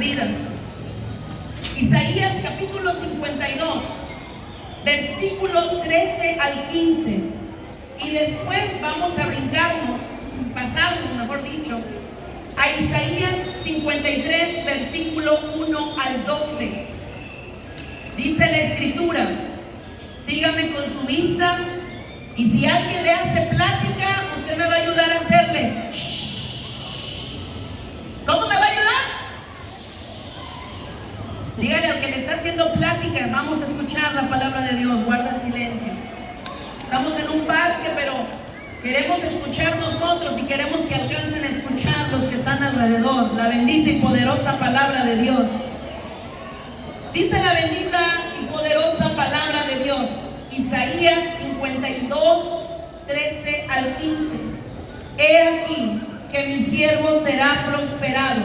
vidas. Isaías capítulo 52, versículo 13 al 15. Y después vamos a brincarnos, pasarnos, mejor dicho, a Isaías 53, versículo 1 al 12. Dice la escritura, sígame con su vista, y si alguien le hace plática, usted me va a ayudar a hacerle. ¿Cómo me va a ayudar? Dígale al que le está haciendo plática, vamos a escuchar la palabra de Dios, guarda silencio. Estamos en un parque, pero queremos escuchar nosotros y queremos que alcancen a escuchar los que están alrededor, la bendita y poderosa palabra de Dios. Dice la bendita y poderosa palabra de Dios, Isaías 52, 13 al 15. He aquí que mi siervo será prosperado,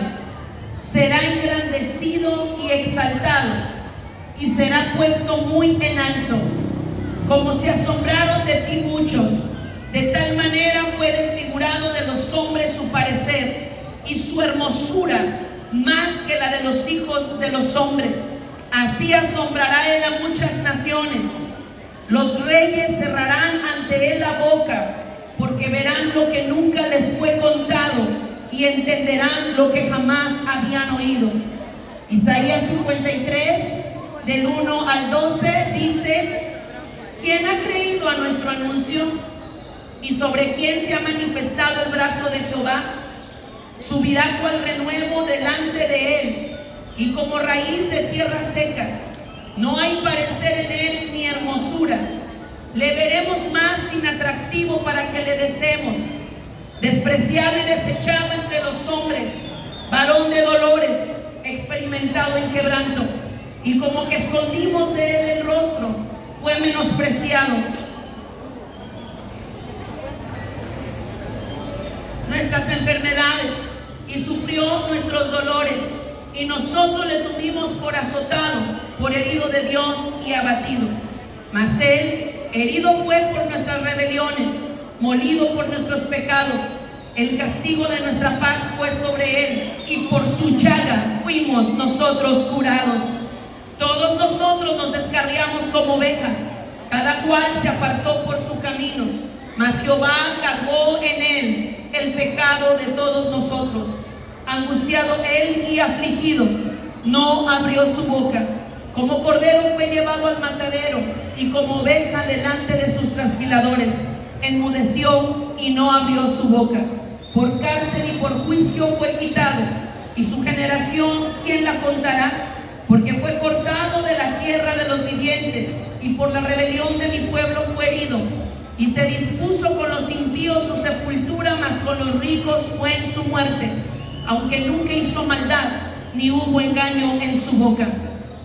será engrandecido y exaltado, y será puesto muy en alto. Como se asombraron de ti muchos, de tal manera fue desfigurado de los hombres su parecer, y su hermosura más que la de los hijos de los hombres. Así asombrará él a muchas naciones. Los reyes cerrarán ante él la boca, porque verán lo que nunca les fue contado y entenderán lo que jamás habían oído. Isaías 53, del 1 al 12, dice: ¿quién ha creído a nuestro anuncio? ¿Y sobre quién se ha manifestado el brazo de Jehová? Subirá cual renuevo delante de él, y como raíz de tierra seca. No hay parecer en él ni hermosura. Le veremos más inatractivo para que le deseemos. Despreciado y desechado entre los hombres, varón de dolores, experimentado en quebranto. Y como que escondimos de él el rostro, fue menospreciado. Nuestras enfermedades, y sufrió nuestros dolores, y nosotros le tuvimos por azotado, por herido de Dios y abatido. Mas él herido fue por nuestras rebeliones, molido por nuestros pecados. El castigo de nuestra paz fue sobre él, y por su llaga fuimos nosotros curados. Todos nosotros nos descarriamos como ovejas, cada cual se apartó por su camino, mas Jehová cargó en él el pecado de todos nosotros. Angustiado él y afligido, no abrió su boca. Como cordero fue llevado al matadero, y como oveja delante de sus trasquiladores, enmudeció y no abrió su boca. Por cárcel y por juicio fue quitado, y su generación, ¿quién la contará? Porque fue cortado de la tierra de los vivientes, y por la rebelión de mi pueblo fue herido. Y se dispuso con los impíos su sepultura, mas con los ricos fue en su muerte, aunque nunca hizo maldad, ni hubo engaño en su boca.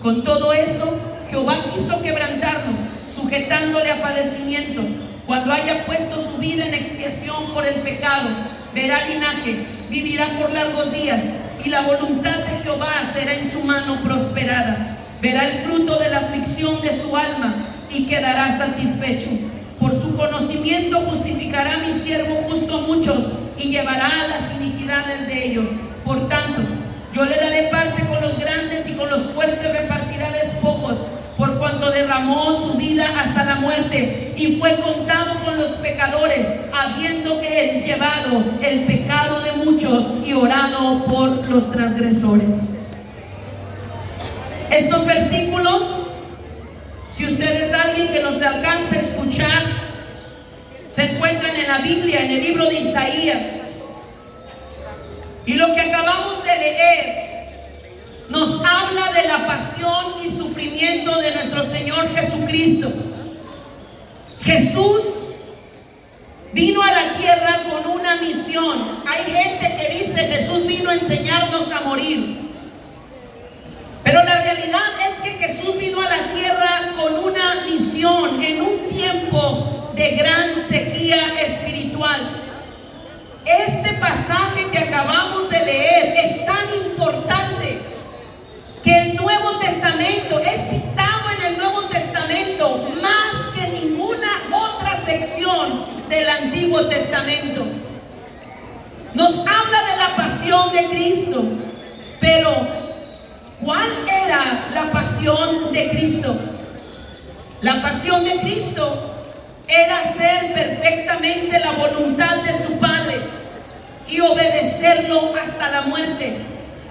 Con todo eso, Jehová quiso quebrantarlo, sujetándole a padecimiento. Cuando haya puesto su vida en expiación por el pecado, verá linaje, vivirá por largos días, y la voluntad de Jehová será en su mano prosperada. Verá el fruto de la aflicción de su alma, y quedará satisfecho. Por su conocimiento justificará mi siervo justo a muchos, y llevará las iniquidades de ellos. Por tanto, yo le daré parte con los grandes, y con los fuertes repartirá despojos, por cuanto derramó su vida hasta la muerte, y fue contado con los pecadores, habiendo él llevado el pecado de muchos y orado por los transgresores. Estos versículos, si usted es alguien que nos alcance a escuchar, se encuentran en la Biblia, en el libro de Isaías. Y lo que acabamos de leer nos habla de la pasión y sufrimiento de nuestro Señor Jesucristo. Jesús vino a la tierra con una misión. Hay gente que dice: Jesús vino a enseñarnos a morir. Pero la realidad es que Jesús vino a la tierra con una misión en un tiempo de gran sequía espiritual. Este pasaje que acabamos de leer es tan importante que el Nuevo Testamento es citado en el Nuevo Testamento más que ninguna otra sección del Antiguo Testamento. Nos habla de la pasión de Cristo, pero La pasión de Cristo era hacer perfectamente la voluntad de su Padre y obedecerlo hasta la muerte.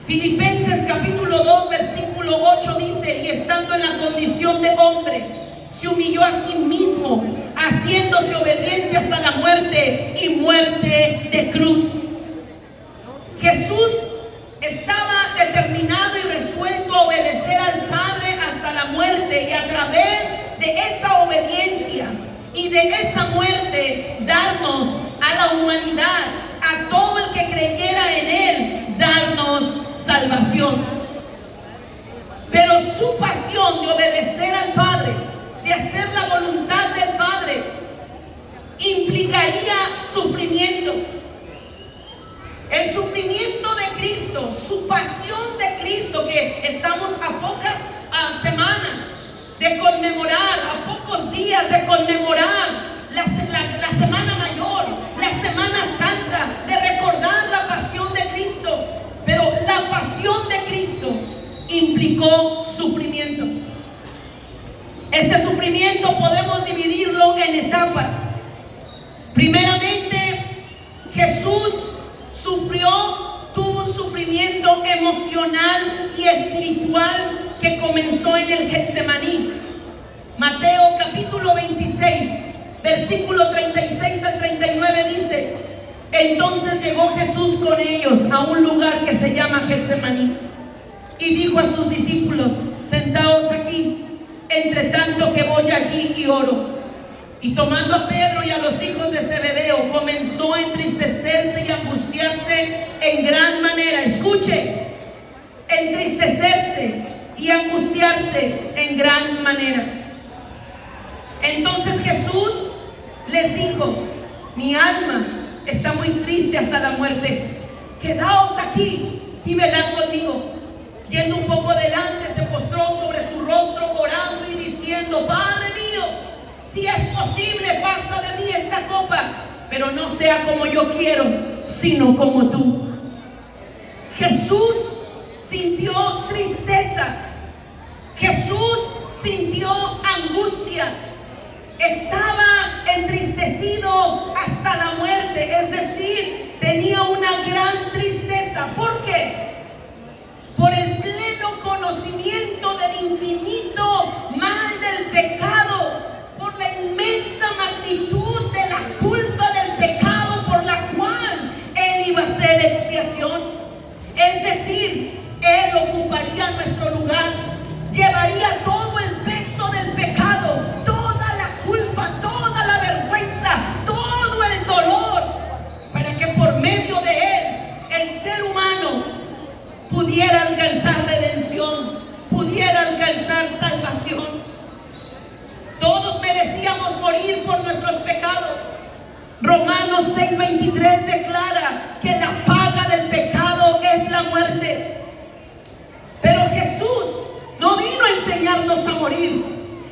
Filipenses capítulo 2 versículo 8 dice: y estando en la condición de hombre, se humilló a sí mismo, haciéndose obediente hasta la muerte y muerte de cruz. Jesús estaba determinado y resuelto a obedecer al Padre hasta la muerte, y a través de esa obediencia y de esa muerte darnos a la humanidad, a todo el que creyera en Él, darnos salvación. Pero su pasión de obedecer al Padre, de hacer la voluntad del Padre, implicaría sufrimiento. El sufrimiento de Cristo, su pasión de Cristo, que estamos a pocas semanas de conmemorar, a pocos días de conmemorar la Semana Mayor, la Semana Santa, de recordar la pasión de Cristo. Pero la pasión de Cristo implicó sufrimiento. Este sufrimiento podemos dividirlo en etapas. Primeramente, Jesús tuvo un sufrimiento emocional y espiritual que comenzó en el Getsemaní. Mateo capítulo 26, versículo 36 al 39 dice: entonces llegó Jesús con ellos a un lugar que se llama Getsemaní y dijo a sus discípulos: sentaos aquí, entre tanto que voy allí y oro. Y tomando a Pedro y a los hijos de Zebedeo, comenzó a entristecerse y angustiarse en gran manera. Escuche, entristecerse y angustiarse en gran manera. Entonces Jesús les dijo: mi alma está muy triste hasta la muerte. Quedaos aquí y velad conmigo. Yendo un poco adelante, se postró sobre su rostro, orando y diciendo: Padre mío, si es posible, pasa de mí esta copa, pero no sea como yo quiero, sino como tú. Jesús sintió tristeza. Jesús sintió angustia. Estaba entristecido hasta la muerte, es decir, tenía una gran tristeza. ¿Por qué? Por el pleno conocimiento del infinito mal del pecado, por la inmensa magnitud de la culpa del pecado por la cual Él iba a hacer expiación. Es decir, Él ocuparía nuestro lugar, llevaría todo el peso del pecado, toda la culpa, toda la vergüenza, todo el dolor, para que por medio de Él, el ser humano pudiera alcanzar redención, pudiera alcanzar salvación. Todos merecíamos morir por nuestros pecados. Romanos 6:23 declara que la paga del pecado es la muerte. Pero Jesús no vino a enseñarnos a morir.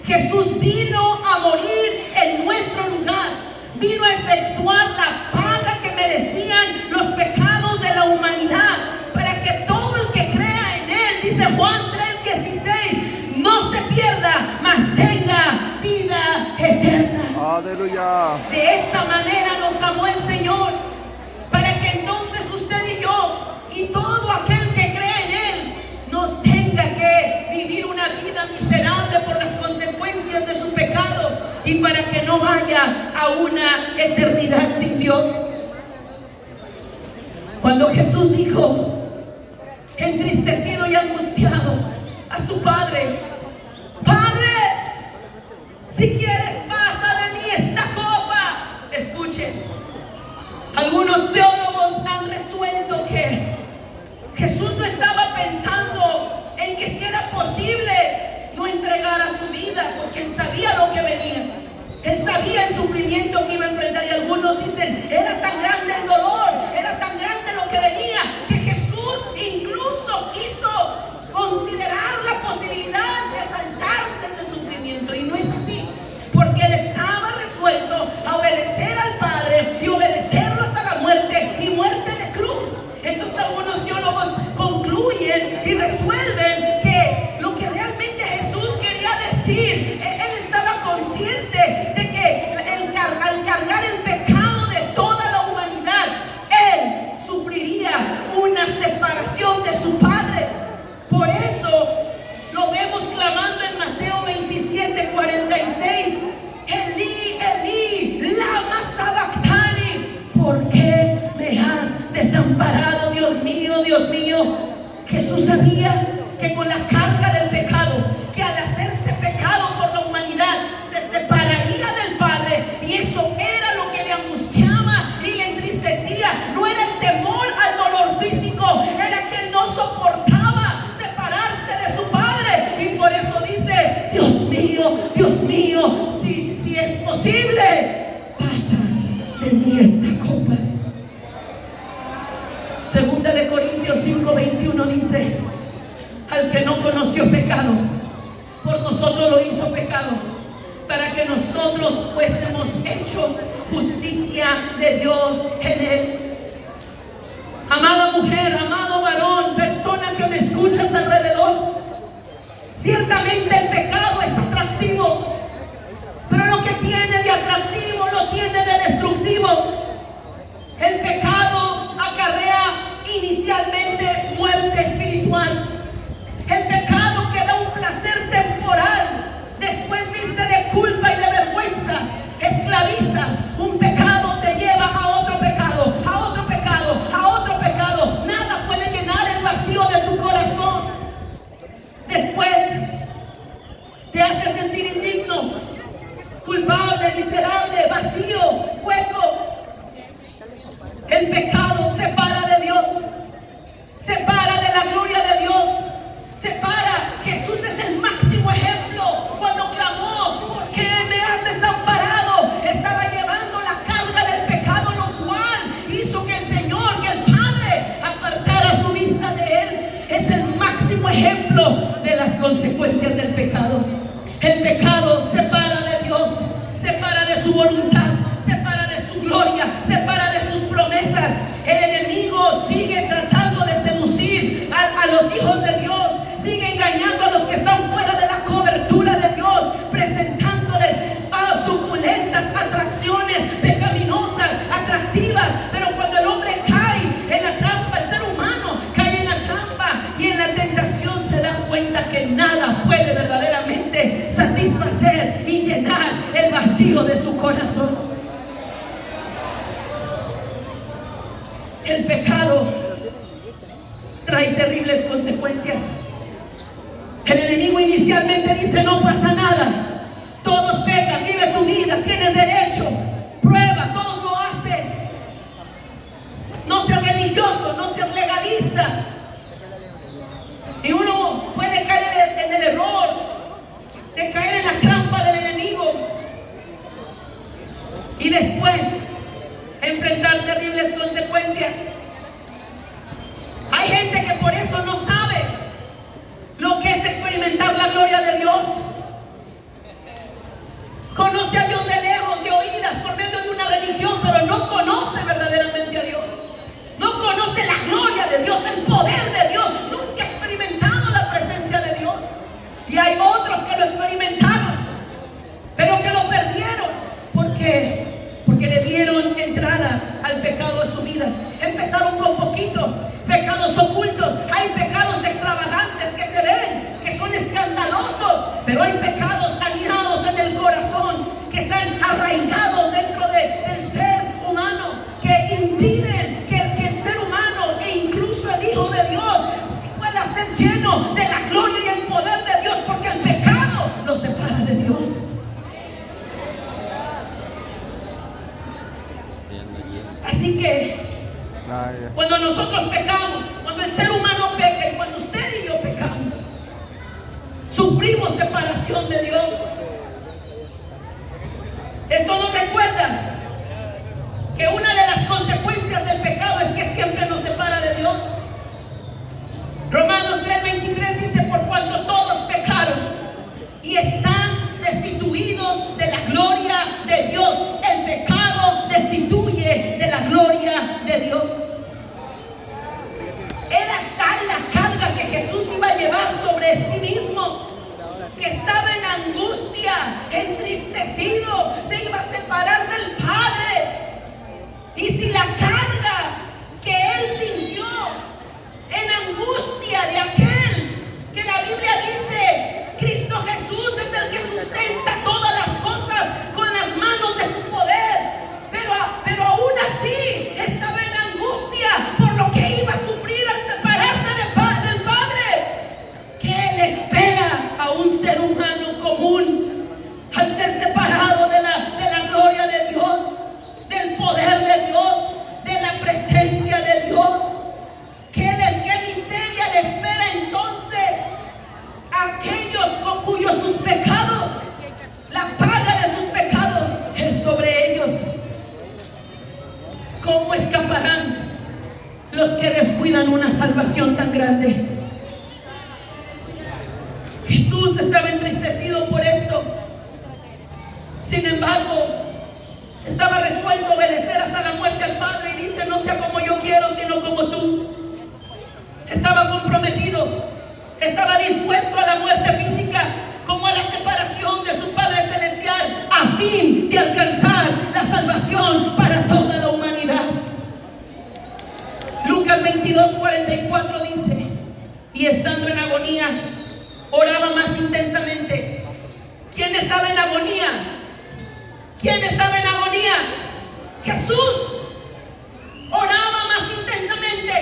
Jesús vino a morir en nuestro lugar. Vino a efectuar la paga que merecían los pecados de la humanidad, para que todo el que crea en Él, dice Juan 3:16, no se pierda, mas tenga vida eterna. Aleluya. De esa manera nos amó el Señor, para que entonces usted y yo y todo aquel que cree en Él no tenga que vivir una vida miserable por las consecuencias de su pecado, y para que no vaya a una eternidad sin Dios. Cuando Jesús dijo, entristecido y angustiado, a su Padre: Padre, si quieres, pasa de mí esta copa. Escuchen, algunos teólogos han resuelto que Jesús no estaba pensando en que si era posible no entregara su vida, porque Él sabía lo que venía. Él sabía el sufrimiento que iba a enfrentar, y algunos dicen, era tan grande el dolor, era tan grande lo que venía, que Jesús incluso quiso considerar la posibilidad de saltarse ese sufrimiento. Y no es así, porque Él estaba resuelto a obedecer al Padre y obedecerlo hasta la muerte, y muerte de cruz. Entonces algunos teólogos concluyen y resuelven que lo que realmente Jesús quería decir, Él estaba Jesús sabía que con la carga del pecado, que al hacerse pecado por la humanidad, se separaría del Padre, y eso era lo que le angustiaba y le entristecía. No era el temor al dolor físico, era que él no soportaba separarse de su Padre, y por eso dice: Dios mío, si es posible, pasa de mí esta copa. Segunda de Corintios 5:21 dice: al que no conoció pecado, por nosotros lo hizo pecado, para que nosotros fuésemos hechos justicia de Dios en él. Amada mujer, amado varón, persona que me escuchas alrededor, ciertamente el pecado es atractivo, pero lo que tiene de atractivo lo tiene de destructivo. El pecado acarrea inicialmente muerte espiritual. El pecado que da un placer temporal, después viste de culpa y de vergüenza, esclaviza. Un pecado te lleva a otro pecado, a otro pecado, a otro pecado. Nada puede llenar el vacío de tu corazón. Después te hace sentir indigno, culpable, miserable, vacío, hueco. El pecado separa de Dios, separa de la gloria de Dios, separa. Jesús es el máximo ejemplo. Cuando clamó: ¿por qué me has desamparado?, estaba llevando la carga del pecado, lo cual hizo que el Señor, que el Padre, apartara su vista de él. Es el máximo ejemplo de las consecuencias del pecado. El pecado separa de Dios, separa de su voluntad, separa de su gloria, separa de sus promesas. El enemigo sigue tratando de seducir a los hijos de Dios, sigue engañando a los que están fuera de la cobertura de Dios, presentándoles a suculentas atracciones pecaminosas, atractivas. Pero cuando el hombre cae en la trampa, el ser humano cae en la trampa y en la tentación, se da cuenta que nada puede verdaderamente satisfacer y llenar el vacío de su corazón. El pecado trae terribles consecuencias. El enemigo inicialmente dice: no pasa nada, todos pecan, vive tu vida, tienes derecho, prueba, todos lo hacen. No seas religioso, no seas legalista. Y uno puede caer en el error de caer en la trampa del enemigo y después enfrentar terribles consecuencias. Hay gente que por eso no sabe lo que es experimentar la gloria de Dios. Conoce a Dios de lejos, de oídas, por medio de una religión, pero no conoce verdaderamente a Dios. No conoce la gloria de Dios, el poder de Dios. Nunca ha experimentado la presencia de Dios. Y hay otros que lo experimentaron, pero que lo perdieron porque le dieron entrada al pecado en su vida. Empezaron con poquito, pecados ocultos. Hay pecados extravagantes que se ven, que son escandalosos, pero hay pecados anidados en el corazón, que están arraigados dentro del ser humano, que impiden que el ser humano e incluso el Hijo de Dios pueda ser lleno de la gloria y el poder de Dios, porque el pecado lo separa de Dios. Así que cuando nosotros pecamos, cuando el ser humano peca y cuando usted y yo pecamos, sufrimos separación de Dios. Esto nos recuerda que una de las consecuencias del pecado es que siempre nos separa de Dios. Romanos 3:23 dice: salvación tan grande. Jesús estaba entristecido por esto. Sin embargo, estaba resuelto a obedecer hasta la muerte al Padre y dice: no sea como yo quiero, sino como tú. Estaba comprometido, estaba dispuesto a la muerte física, como a la separación de su Padre Celestial, a fin de alcanzar la salvación para toda la humanidad. Lucas 22:44 dice: y estando en agonía, oraba más intensamente. ¿Quién estaba en agonía? ¿Quién estaba en agonía? Jesús. Oraba más intensamente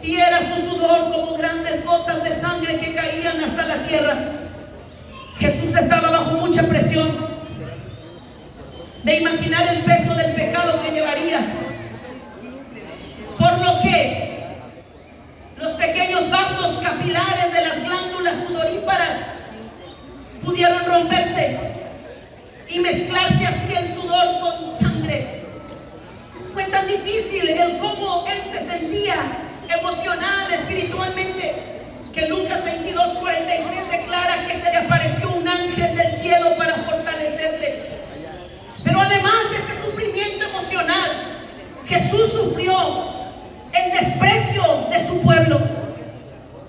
y era su sudor como grandes gotas de sangre que caían hasta la tierra. Jesús estaba bajo mucha presión de imaginar el peso del pecado que llevaría, por lo que los pequeños vasos capilares de las glándulas sudoríparas pudieron romperse y mezclarse así el sudor con sangre. Fue tan difícil el cómo él se sentía emocional, espiritualmente, que Lucas 22:43 declara que se le apareció un ángel del cielo para fortalecerle. Pero además de ese sufrimiento emocional, Jesús sufrió el desprecio de su pueblo.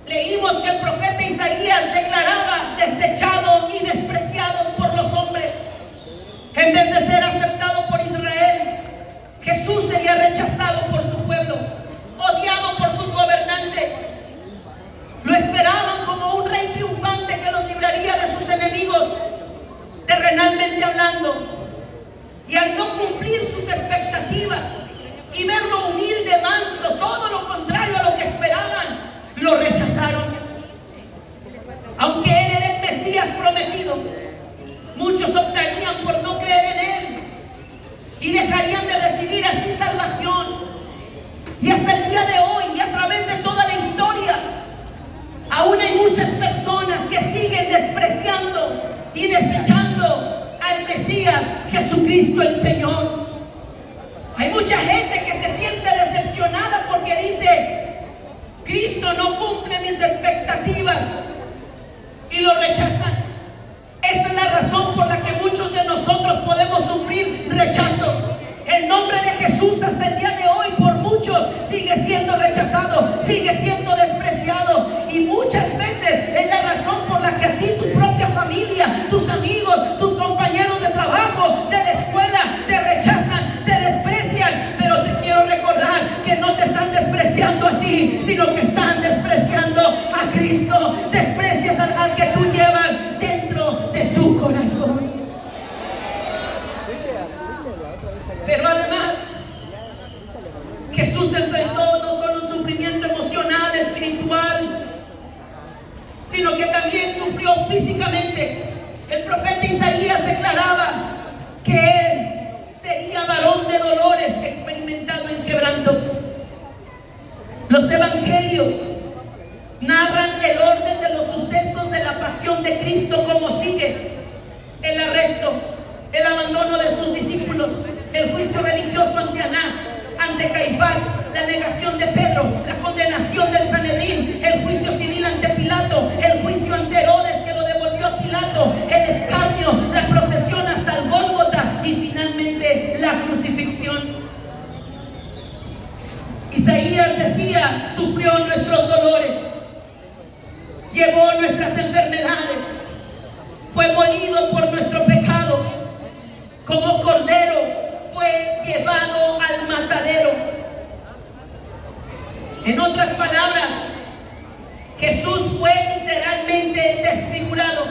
Leímos que el profeta Isaías declaraba: desechado y despreciado por los hombres. En vez de ser aceptado por Israel, Jesús sería rechazado por su pueblo, odiado por sus gobernantes. Lo esperaban como un rey triunfante que los libraría de sus enemigos, terrenalmente hablando. Y al no cumplir sus expectativas y verlo humilde, manso, todo lo contrario a lo que esperaban, lo rechazaron. Aunque él era el Mesías prometido, muchos optarían por no creer en él y dejarían de recibir así salvación. Y hasta el día de hoy, y a través de toda la historia, aún hay muchas personas que siguen despreciando y desechando al Mesías, Jesucristo el Señor. Hay mucha gente que se siente decepcionada porque dice: Cristo no cumple mis expectativas, y lo rechazan. Esta es la razón por la que muchos de nosotros podemos sufrir rechazo. El nombre de Jesús hasta el día de hoy por muchos sigue siendo rechazado, sigue siendo despreciado, y muchas veces es la razón por la que a ti, tu propia familia, tus amigos, tus compañeros de trabajo, de la escuela, te rechazan, te desprecian. Pero te quiero recordar que no te están despreciando a ti, sino que están despreciando a Cristo. Desprecias al que tú llevas dentro de tu corazón. Pero además, Jesús enfrentó no solo un sufrimiento emocional, espiritual, sino que también sufrió físicamente. El profeta Isaías declaraba que él sería varón de dolores, experimentado en quebranto. Los evangelios narran el orden de los sucesos de la pasión de Cristo como sigue: el arresto, el abandono de sus discípulos, el juicio religioso ante Anás, ante Caifás, la negación de Pedro, la condenación del Sanedrín, el juicio civil ante Pilato, el juicio ante Herodes que lo devolvió a Pilato, el escarnio, la procesión hasta el Gólgota y finalmente la crucifixión. Isaías decía: sufrió nuestros dolores, llevó nuestras enfermedades, fue molido por nuestro pecado, como cordero fue llevado al matadero. En otras palabras, Jesús fue literalmente desfigurado.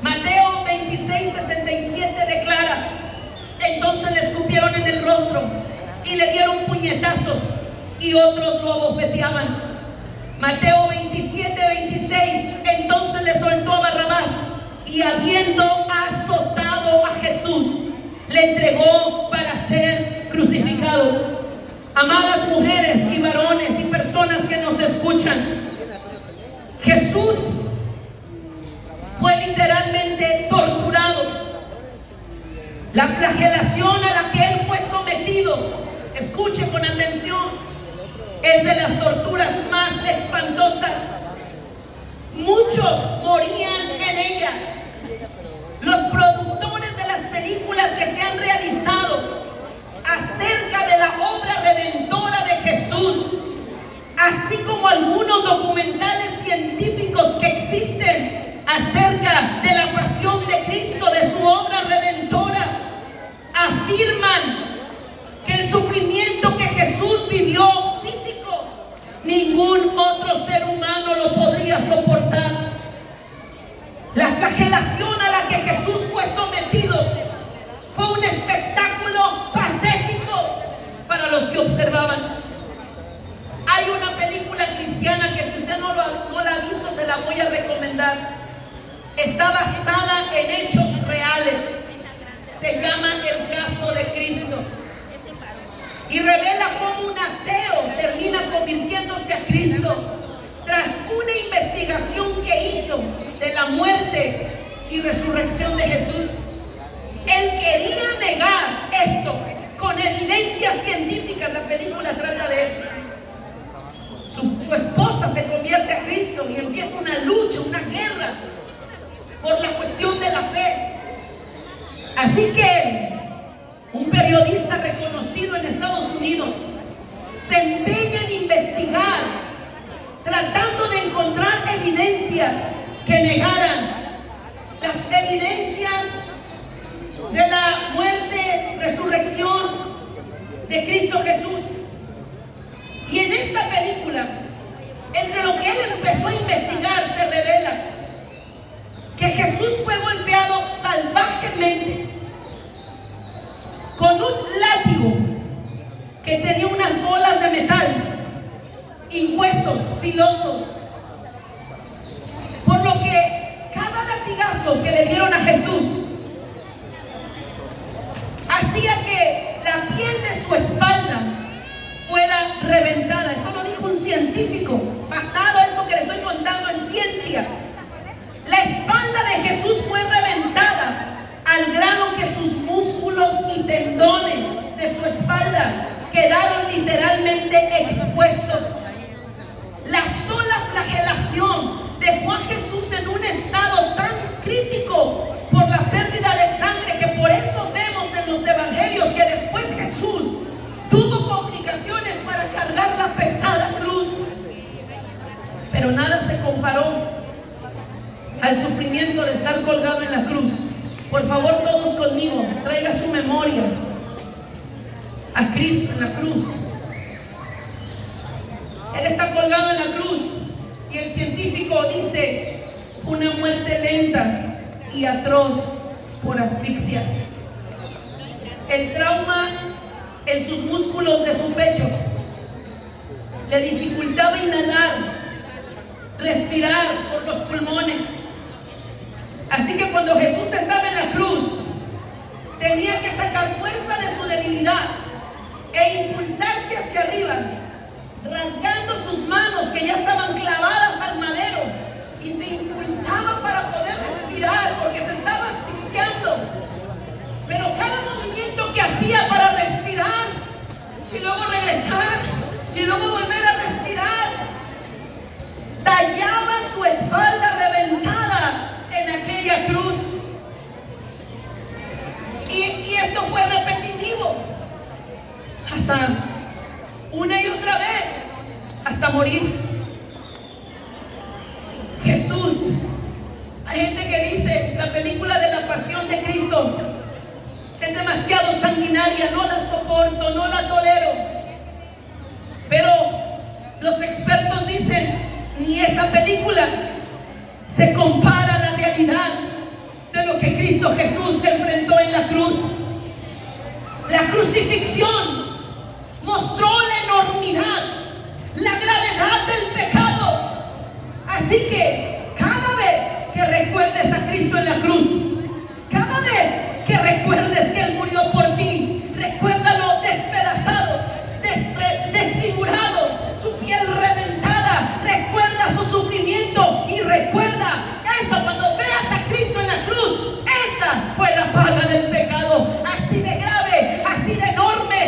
Mateo 26:67 declara: entonces le escupieron en el rostro y le dieron puñetazos y otros lo abofeteaban. Mateo 27:26, entonces le soltó a Barrabás y habiendo azotado a Jesús, le entregó para ser crucificado. Amadas mujeres y varones y personas que nos escuchan, Jesús fue literalmente torturado. La flagelación a la que él fue sometido, escuche con atención, el es de las torturas más espantosas. Muchos morían en ella. Los productores de las películas que se han realizado acerca de la obra redentora de Jesús, así como algunos documentales científicos que existen acerca de la pasión de Cristo, de su obra redentora, afirman que el sufrimiento que Jesús vivió físico, ningún otro ser humano lo podría soportar. La flagelación a la que Jesús fue sometido fue un espectáculo patético para los que observaban. Hay una película cristiana que si usted no la ha visto, se la voy a recomendar. Está basada en hechos reales. Se llama El Caso de Cristo. Y revela cómo un ateo termina convirtiéndose a Cristo tras una investigación que hizo de la muerte y resurrección de Jesús. Él quería negar esto con evidencias científicas. La película trata de eso. Su esposa se convierte a Cristo y empieza una lucha, una guerra por la cuestión de la fe. Así que un periodista reconocido en Estados Unidos se empeña en investigar, tratando de encontrar evidencias que negaran las evidencias de la muerte, resurrección de Cristo Jesús. Y en esta película, entre lo que él empezó a investigar, se revela que Jesús fue golpeado salvajemente con un látigo que tenía unas bolas de metal y huesos filosos, por lo que cada latigazo que le dieron a Jesús hacía que la piel de su espalda fuera reventada. Esto lo dijo un científico, basado en esto que le estoy contando en ciencia. La espalda de Jesús fue reventada al grado que sus músculos y tendones de su espalda quedaron literalmente expuestos. La sola flagelación dejó a Jesús en un estado tan crítico por la pérdida de sangre, que por eso vemos en los evangelios que después Jesús tuvo complicaciones para cargar la pesada cruz. Pero nada se comparó al sufrimiento de estar colgado en la cruz. Por favor, todos conmigo, traiga su memoria a Cristo en la cruz. Él está colgado en la cruz y el científico dice: fue una muerte lenta y atroz por asfixia. El trauma en sus músculos de su pecho le dificultaba inhalar, respirar por los pulmones. Así que cuando Jesús estaba en la cruz, tenía que sacar fuerza de su debilidad e impulsarse hacia arriba, rasgando sus manos que ya estaban clavadas al madero, y se impulsaba para poder respirar porque se estaba asfixiando. Pero cada movimiento que hacía para respirar y luego regresar y luego volver a respirar, tallaba su espalda reventada en aquella cruz. Y esto fue repetitivo hasta una y otra vez, hasta morir. Jesús, hay gente que dice la película de la pasión de Cristo es demasiado sanguinaria, no la soporto, no la tolero. Pero los expertos dicen, ni esa película se compara a la realidad de lo que Cristo Jesús enfrentó en la cruz. La crucifixión mostró la enormidad, la gravedad del pecado. Así que cada vez que recuerdes a Cristo en la cruz, cada vez que recuerdes que Él murió por ti, recuérdalo despedazado, desfigurado, su piel reventada. Recuerda su sufrimiento y recuerda eso. Cuando veas a Cristo en la cruz, esa fue la paga del pecado. Así de grave, así de enorme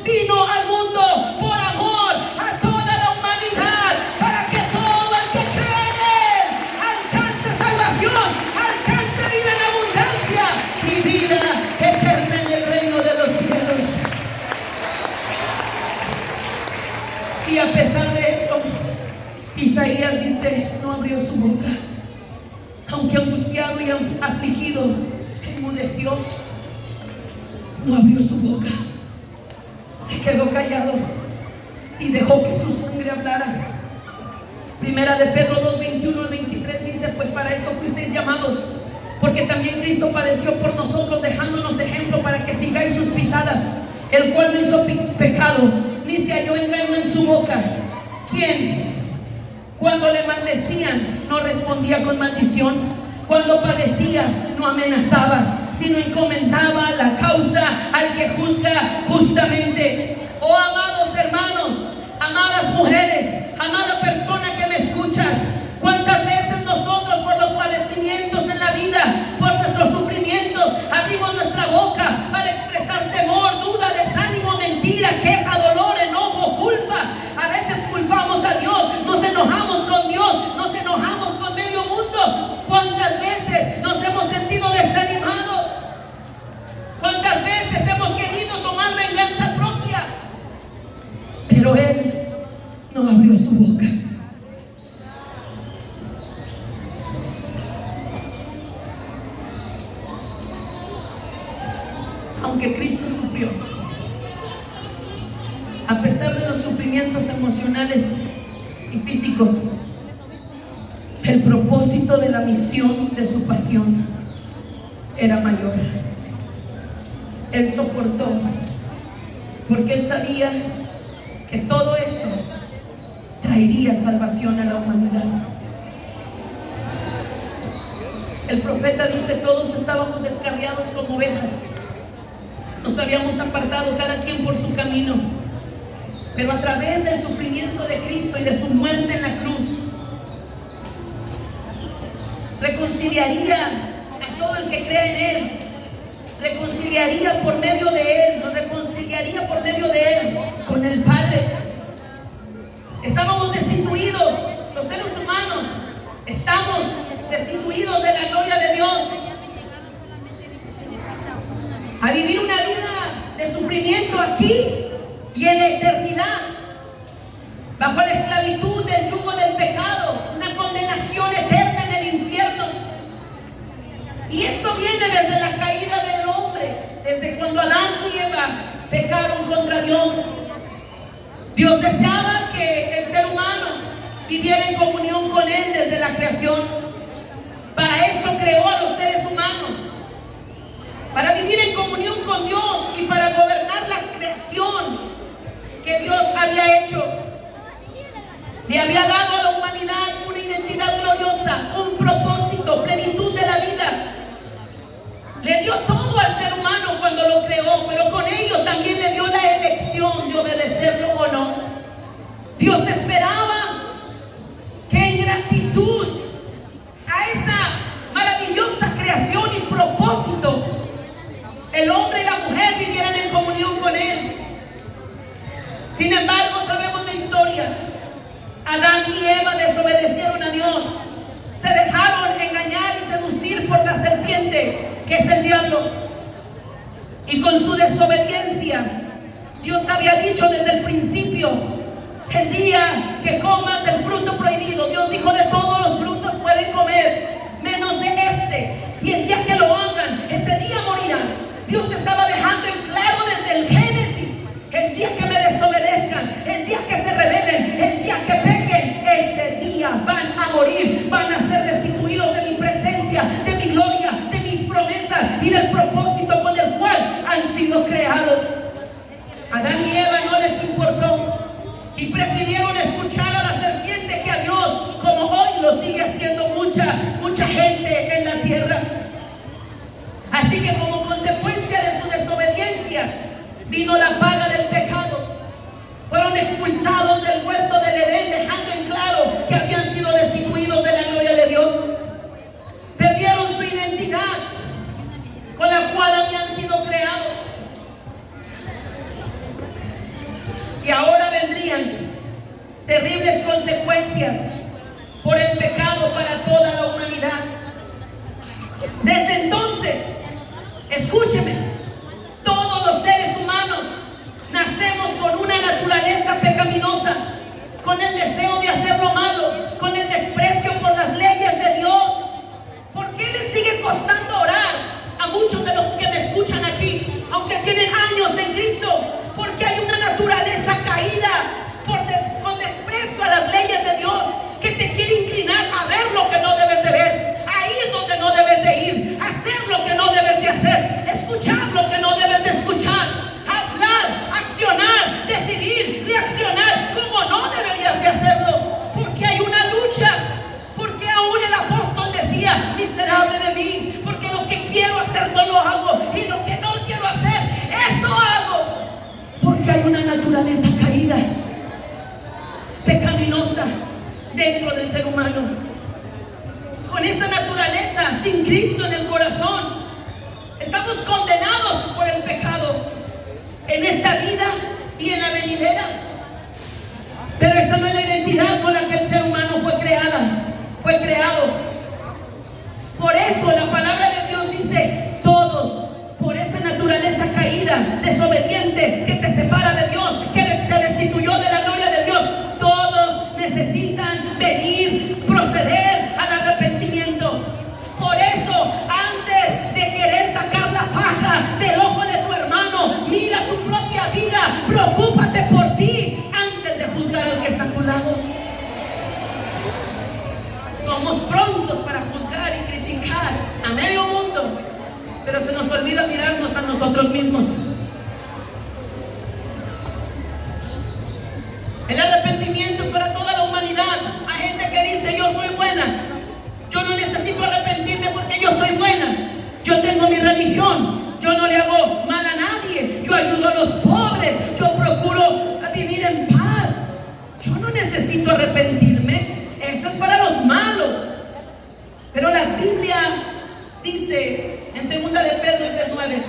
vino al mundo por amor a toda la humanidad, para que todo el que cree en Él alcance salvación, alcance vida en abundancia y vida eterna en el reino de los cielos. Y a pesar de eso, Isaías dice, no abrió su boca, aunque angustiado y afligido, enmudeció, no abrió su boca, se quedó callado y dejó que su sangre hablara. Primera de Pedro 2, 21 al 23 dice, pues para esto fuisteis llamados, porque también Cristo padeció por nosotros, dejándonos ejemplo para que sigáis sus pisadas, el cual no hizo pecado, ni se halló engaño en su boca. ¿Quién? Cuando le maldecían, no respondía con maldición. Cuando padecía, no amenazaba, sino encomendaba la causa al que juzga justamente. Oh amados hermanos, amadas mujeres, amada persona que me escuchas, ¿cuántas veces nosotros por los padecimientos en la vida, por nuestros sufrimientos, abrimos nuestra boca para expresar temor, duda, desánimo, mentira, queja, dolor, enojo, culpa? A veces culpamos a Dios, nos enojamos con Dios, nos enojamos con medio mundo. ¿Cuántas veces nos hemos sentido desanimados? ¿Cuántas veces hemos querido tomar venganza propia? Pero Él no abrió su boca. Aunque Cristo sufrió, a pesar de los sufrimientos emocionales y físicos, el propósito de la misión de su pasión era mayor. Él soportó, porque Él sabía que todo esto traería salvación a la humanidad. El profeta dice, todos estábamos descarriados como ovejas, nos habíamos apartado cada quien por su camino, pero a través del sufrimiento de Cristo y de su muerte en la cruz, reconciliaría a todo el que cree en Él, reconciliaría por medio de Él, nos reconciliaría por medio de Él con el Padre. Estábamos destituidos, los seres humanos estamos destituidos de la gloria de Dios, a vivir una vida de sufrimiento aquí y en la eternidad, bajo la esclavitud del yugo del pecado, una condenación eterna en el infierno. Y esto viene desde la caída del hombre, desde cuando Adán y Eva pecaron contra Dios. Dios deseaba que el ser humano viviera en comunión con Él desde la creación. Para eso creó a los seres humanos, para vivir en comunión con Dios y para gobernar la creación que Dios había hecho. Le había dado a la humanidad una identidad gloriosa, un propósito, plenitud de la vida. Le dio todo al ser humano cuando lo creó, pero con ello también le dio la elección de obedecerlo o no. Dios esperaba que en gratitud a esa maravillosa creación y propósito, el hombre y la mujer vivieran en comunión con Él. Sin embargo, sabemos la historia. Adán y Eva desobedecieron a Dios, se dejaron engañar y seducir por la serpiente, que es el diablo, y con su desobediencia, Dios había dicho desde el principio, el día que comas del fruto prohibido, Dios dijo, de todos los frutos pueden comer, menos de este, y el día que lo hagan, ese día morirán. Dios estaba dejando en claro desde el Génesis, el día que me desobedezcan, el día que se rebelen, el día que pequen, ese día van a morir, van a ser destituidos de mi presencia, de mi gloria, de mis promesas y del propósito con el cual han sido creados. Adán y Eva no les importó y prefirieron escuchar a la serpiente que a Dios, como hoy lo sigue haciendo mucha gente en la tierra. Así que como consecuencia de su desobediencia vino la paga del pecado. Fueron expulsados del huerto del Edén, dejando en claro que habían sido destituidos de la gloria de Dios. Perdieron su identidad con la cual habían sido creados. y ahora vendrían terribles consecuencias por el pecado para toda la humanidad. Desde entonces, escúcheme, todos los seres humanos nacemos con una naturaleza pecaminosa, con el deseo de hacer lo malo, con el desprecio por las leyes de Dios. ¿Por qué les sigue costando orar a muchos de los que me escuchan aquí, aunque tienen años en Cristo? Porque hay una naturaleza caída con desprecio a las leyes de Dios, que te quiere inclinar a ver lo que no debes de ver, a ir donde no debes de ir, a hacer lo que no debes de hacer, escuchar lo que no debes de escuchar, hablar, accionar, decidir, reaccionar como no deberías de hacerlo. Porque hay una lucha, porque aún el apóstol decía: miserable de mí, porque lo que quiero hacer no lo hago, y lo que no quiero hacer, eso hago. Porque hay una naturaleza caída, pecaminosa, dentro del ser humano. Con esta naturaleza, sin Cristo en el corazón, estamos condenados por el pecado en esta vida y en la venidera. Pero esta no es la identidad con la que el ser humano fue creado. Por eso la palabra de Dios dice: todos, por esa naturaleza caída, desobediente, que te separa de Dios, que te destituyó de la gloria de Dios, todos necesitan venir, proceder al arrepentimiento. Por eso, antes de querer sacar la paja del ojo de tu hermano, mira tu propia vida, preocúpate por ti antes de juzgar al que está a tu lado. Somos prontos para juzgar y criticar a medio mundo, pero se nos olvida mirarnos a nosotros mismos. El arrepentimiento es para toda la humanidad. Hay gente que dice: yo soy buena, yo no necesito arrepentirme porque yo soy buena, yo tengo mi religión, yo no le hago mal a nadie, yo ayudo a los pobres, yo procuro vivir en paz, yo no necesito arrepentirme. Eso es para los malos. Pero la Biblia dice en 2 de Pedro 3:9: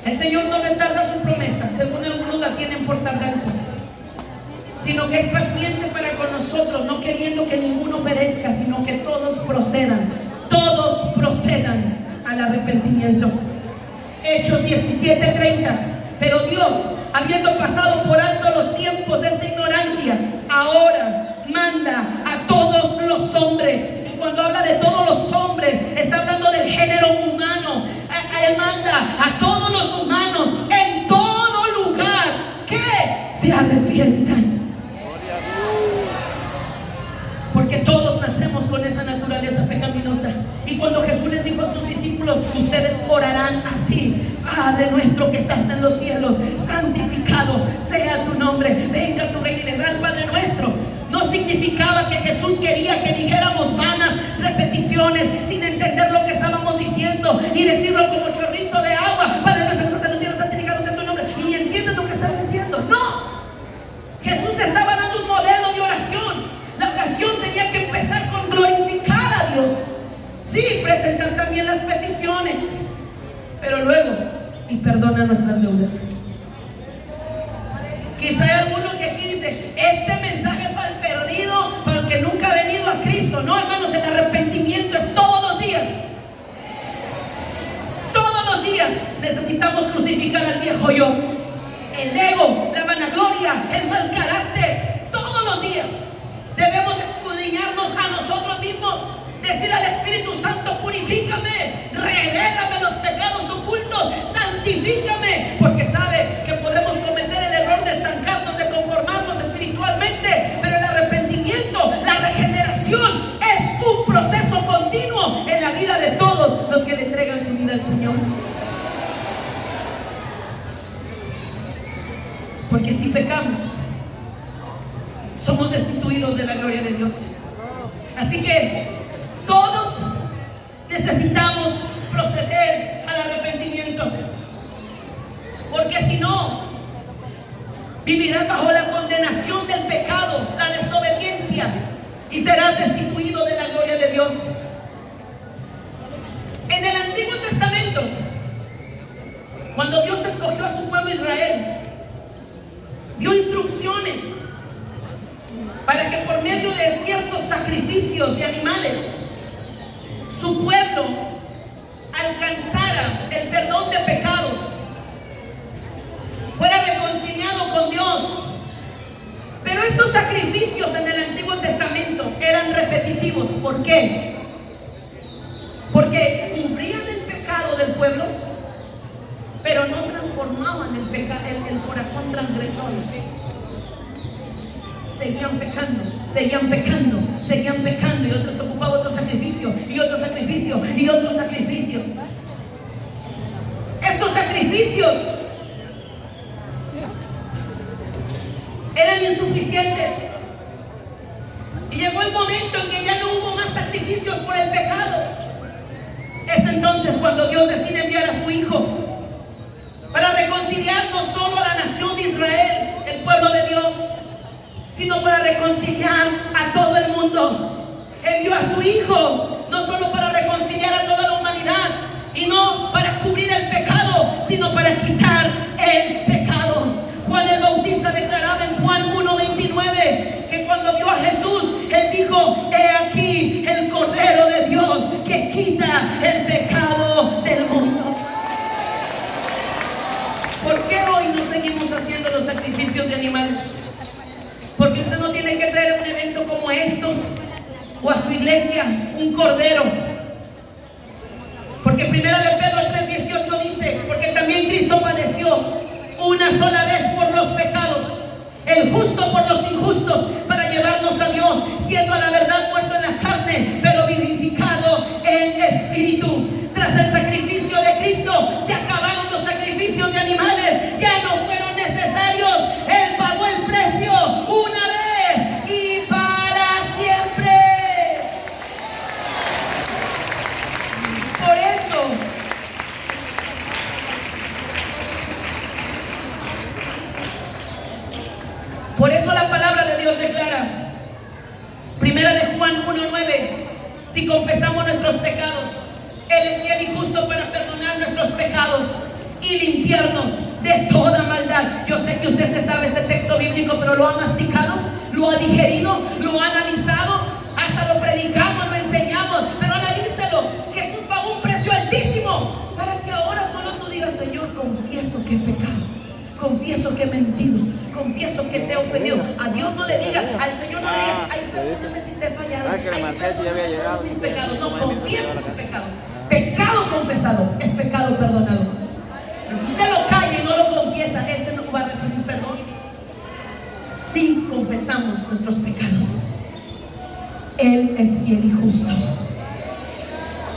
el Señor no retarda su promesa, según algunos la tienen por tardanza, sino que es paciente para con nosotros, no queriendo que ninguno perezca, sino que todos procedan al arrepentimiento. Hechos 17:30: pero Dios, habiendo pasado por alto los tiempos de esta ignorancia, ahora manda a todos los hombres. Y cuando habla de todos los hombres, está hablando del género humano. Él manda a todos los humanos en todo lugar que se arrepientan. Porque todos nacemos con esa naturaleza pecaminosa. Y cuando Jesús les dijo a sus discípulos: ustedes orarán así: Padre nuestro que estás en los cielos, santificado sea tu nombre, venga tu reino. Y les da el Padre nuestro. No significaba que Jesús quería que dijéramos vanas repeticiones sin entender lo que estábamos diciendo y decirlo como chorrito de agua: Padre nuestro que estás en los cielos, santificado sea tu nombre. Y ni entiendes lo que estás diciendo. No. Jesús estaba dando un modelo de oración. La oración tenía que empezar con glorificar a Dios. Sí, presentar también las peticiones, pero luego: y perdona nuestras deudas. Quizá hay alguno que aquí dice: este mensaje para el perdido, para el que nunca ha venido a Cristo. No, hermanos, el arrepentimiento es todos los días. Todos los días necesitamos crucificar al viejo yo, el ego, la vanagloria, el mal carácter. Todos los días debemos escudriñarnos a nosotros mismos, decir al Espíritu Santo: purifícame, revélame los pecados ocultos, santifícame. Porque sabe que podemos cometer el error de estancarnos, de conformarnos espiritualmente, pero el arrepentimiento, la regeneración, es un proceso continuo en la vida de todos los que le entregan su vida al Señor. Porque si pecamos, somos destituidos de la gloria de Dios. Así que todos necesitamos proceder al arrepentimiento, porque si no, vivirás bajo la condenación del pecado, la desobediencia, y serás destituido de la gloria de Dios. En el Antiguo Testamento, cuando Dios escogió a su pueblo Israel, dio instrucciones naciones para que por medio de ciertos sacrificios de animales su pueblo alcanzara el perdón de pecados, fuera reconciliado con Dios. Pero estos sacrificios en el Antiguo Testamento eran repetitivos. ¿Por qué? Porque cubrían el pecado del pueblo, pero no transformaban el corazón transgresor. Seguían pecando, seguían pecando, seguían pecando, y otros ocupaban otro sacrificio, y otro sacrificio, y otro sacrificio. Estos sacrificios eran insuficientes, y llegó el momento en que ya no hubo más sacrificios por el pecado. Es entonces cuando Dios decide enviar a su Hijo para reconciliar no solo a la nación de Israel, el pueblo de Dios, sino para reconciliar a todo el mundo. Envió a su Hijo no solo para reconciliar a toda la humanidad, y no para cubrir el pecado, sino para quitar el pecado. Juan el Bautista declaraba en Juan 1:29 que cuando vio a Jesús, él dijo: he aquí el Cordero de Dios que quita el pecado del mundo. ¿Por qué hoy no seguimos haciendo los sacrificios de animales? Porque usted no tiene que traer un evento como estos o a su iglesia un cordero. Porque 1 de Pedro 3:18 dice: porque también Cristo padeció una sola vez por los pecados, el justo por los injustos, para llevarnos a Dios, siendo a la verdad muerto en la carne, pero vivificado en espíritu. Tras el sacrificio de Cristo se acabaron los sacrificios de animales, ya no fueron necesarios. Él pagó el precio una vez y para siempre. Por eso la palabra de Dios declara, 1 de Juan 1:9: si confesamos nuestros pecados, Él es fiel y justo para perdonar nuestros pecados y limpiarnos de toda maldad. Yo sé que usted se sabe este texto bíblico, pero lo ha masticado, lo ha digerido, lo ha analizado, hasta lo predicamos, lo enseñamos. Pero analízalo. Jesús pagó un precio altísimo para que ahora solo tú digas: Señor, confieso que he pecado, confieso que he mentido, confieso que te he ofendido. A Dios no le diga, al Señor no le diga: ay, perdóname si te he fallado, ay, perdóname mis pecados. No, confiesa sus pecados. Pecado confesado es pecado perdonado. Si usted lo calla y no lo confiesa, ese no va a recibir perdón. Si confesamos nuestros pecados, Él es fiel y justo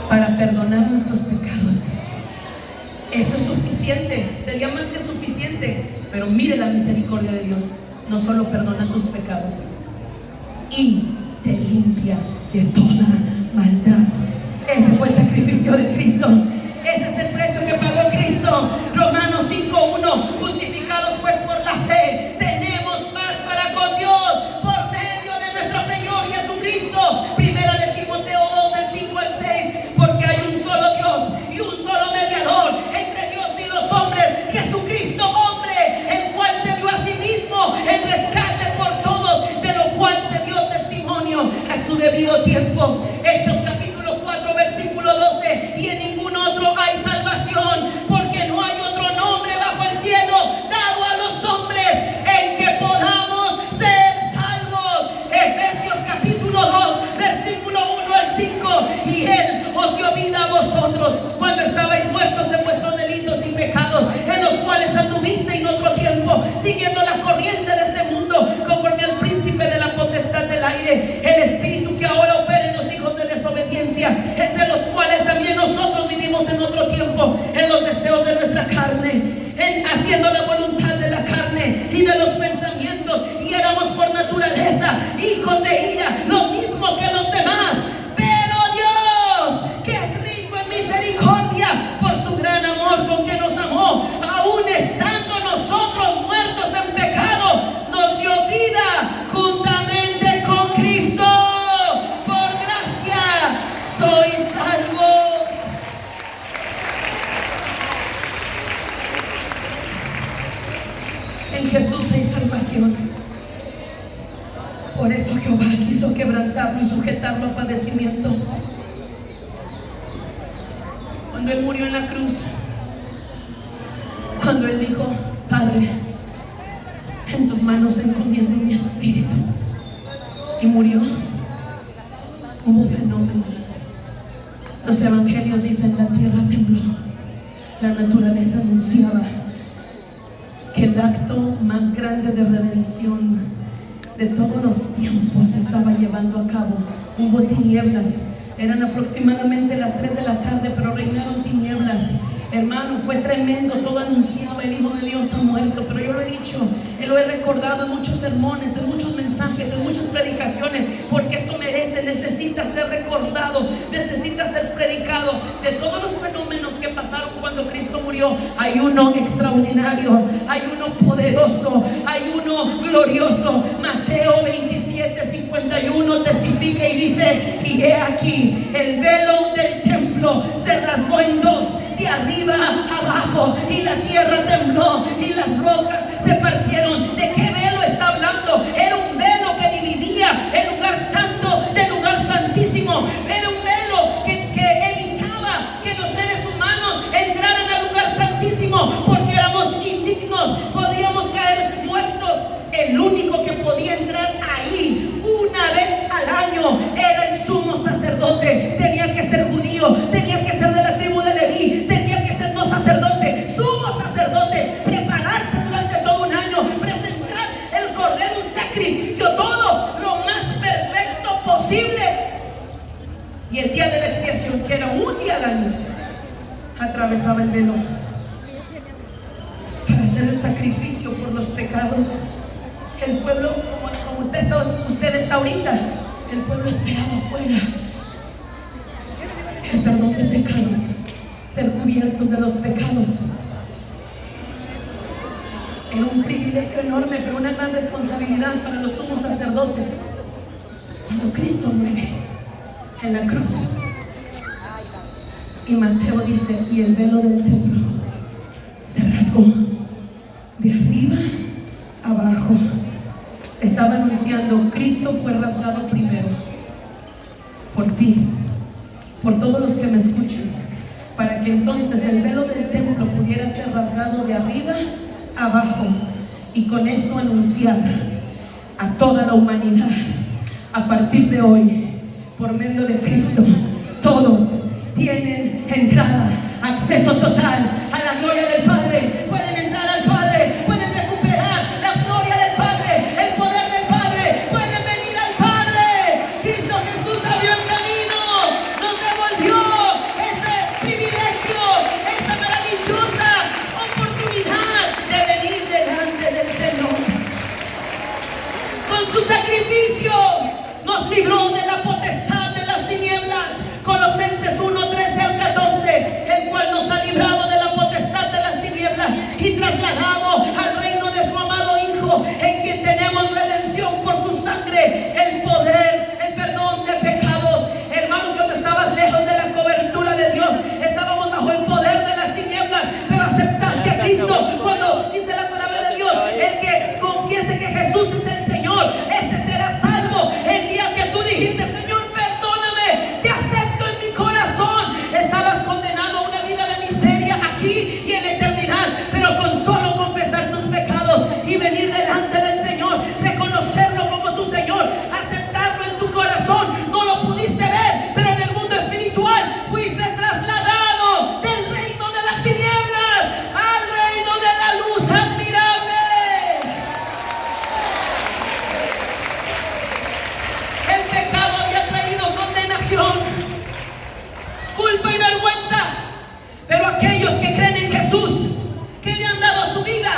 para perdonar nuestros pecados. Eso es suficiente, sería más que suficiente. Pero mire la misericordia de Dios. No solo perdona tus pecados y te limpia de toda maldad. Ese fue el sacrificio de Cristo. Ese es el precio que pagó Cristo. Romanos 5:1: justificados pues por la fe, tenemos paz para con Dios por medio de nuestro Señor Jesucristo. Primera de Timoteo 2, del 5 al 6: porque hay un solo Dios y un solo mediador entre Dios y los hombres, Jesucristo hombre, el cual se dio a sí mismo en rescate por todos, de lo cual se dio testimonio a su debido tiempo. Hechos capítulo 4, versículo 12: y en ningún otro hay salvación, porque no hay otro nombre bajo el cielo dado a los hombres en que podamos ser salvos. Efesios capítulo 2, versículo 1 al 5: y Él os dio vida a vosotros cuando estabais muertos en vuestros delitos y pecados, en los cuales anduviste en otro tiempo, siguiendo la corriente de este mundo, conforme al príncipe de la potestad del aire, el espíritu que ahora opera en los hijos de desobediencia, entre los cuales también nosotros vivimos en otro tiempo, en los deseos de nuestra carne, haciendo la voluntad de la carne y de los pensamientos, y éramos por naturaleza hijos de ira, lo mismo que los demás. Pero Dios, que es rico en misericordia, por su gran amor con que nos amó, aún estando nosotros muertos en pecado, nos dio vida juntamente con Cristo. Por gracia sois salvos. En Jesús hay salvación. Por eso Jehová quiso quebrantarlo y sujetarlo a padecimiento. Cuando Él murió en la cruz, cuando Él dijo: Padre, en tus manos encomiendo mi espíritu, y murió, hubo fenómenos. Los evangelios dicen: la tierra tembló, la naturaleza anunciaba que el acto más grande de redención de todos los tiempos se estaba llevando a cabo. Hubo tinieblas, eran aproximadamente las 3 de la tarde, pero reinaron tinieblas. Hermano, fue tremendo, todo anunciaba: el Hijo de Dios ha muerto. Pero yo lo he dicho, lo he recordado en muchos sermones, en muchos mensajes, en muchas predicaciones, porque esto merece, necesita ser recordado, necesita ser predicado. De todos los fenómenos que pasaron cuando Cristo murió, hay uno extraordinario, hay uno poderoso, hay uno glorioso. Mateo 27:51 testifica y dice: y he aquí, el velo del templo se rasgó en dos, de arriba abajo, y la tierra tembló y las rocas se partieron. ¿De qué velo está hablando? Era un velo que dividía el lugar santo del lugar santísimo. Era un velo que evitaba que los seres humanos entraran al lugar santísimo, porque éramos indignos, podíamos caer muertos. El único que podía entrar ahí una vez al año era el sumo sacerdote. Tenía que ser judío, tenía que ser de la tribu de Leví, tenía que ser no sacerdote, sumo sacerdote, prepararse durante todo un año, presentar el cordero, un sacrificio, todo lo más perfecto posible. Y el día de la expiación, que era un día al año, atravesaba el velo para hacer el sacrificio por los pecados. El pueblo, como usted está ahorita, el pueblo esperaba afuera el perdón de pecados, ser cubiertos de los pecados. Era un privilegio enorme, pero una gran responsabilidad para los sumos sacerdotes. Cuando Cristo muere en la cruz, y Mateo dice: y el velo del templo se rasgó de arriba abajo. Estaba anunciando: Cristo fue rasgado primero por ti, por todos los que me escuchan, para que entonces el velo del templo pudiera ser rasgado de arriba abajo, y con esto anunciar a toda la humanidad: a partir de hoy, por medio de Cristo, todos tienen entrada, acceso total a la gloria del Padre. Pueden entrar al Padre, pueden recuperar la gloria del Padre, el poder del Padre, pueden venir al Padre. Cristo Jesús abrió el camino, nos devolvió ese privilegio, esa maravillosa oportunidad de venir delante del Señor. Con su sacrificio nos libró de la potestad de las tinieblas. Colosenses 1:13-14, el cual nos ha librado de la potestad de las tinieblas y trasladado al reino de su amado Hijo, en quien tenemos redención por su sangre, el poder, el perdón de pecados. Hermano, cuando estabas lejos de la cobertura de Dios, estábamos bajo el poder de las tinieblas, pero aceptaste a Cristo. Cuando dice la palabra de Dios: el que confiese que Jesús es el Señor, este será salvo. El día que tú dijiste: Señor, perdóname, te acepto en mi corazón, estabas condenado a una vida de miseria aquí y en la eternidad. Pero con solo confesar tus pecados y venir delante del Señor, reconocerlo como tu Señor, aceptarlo en tu corazón, no lo pudiste ver, pero en el mundo espiritual fuiste trasladado del reino de las tinieblas al reino de la luz admirable. El pecado había traído condenación, culpa y vergüenza, pero aquellos que creen en Jesús, que le han dado su vida,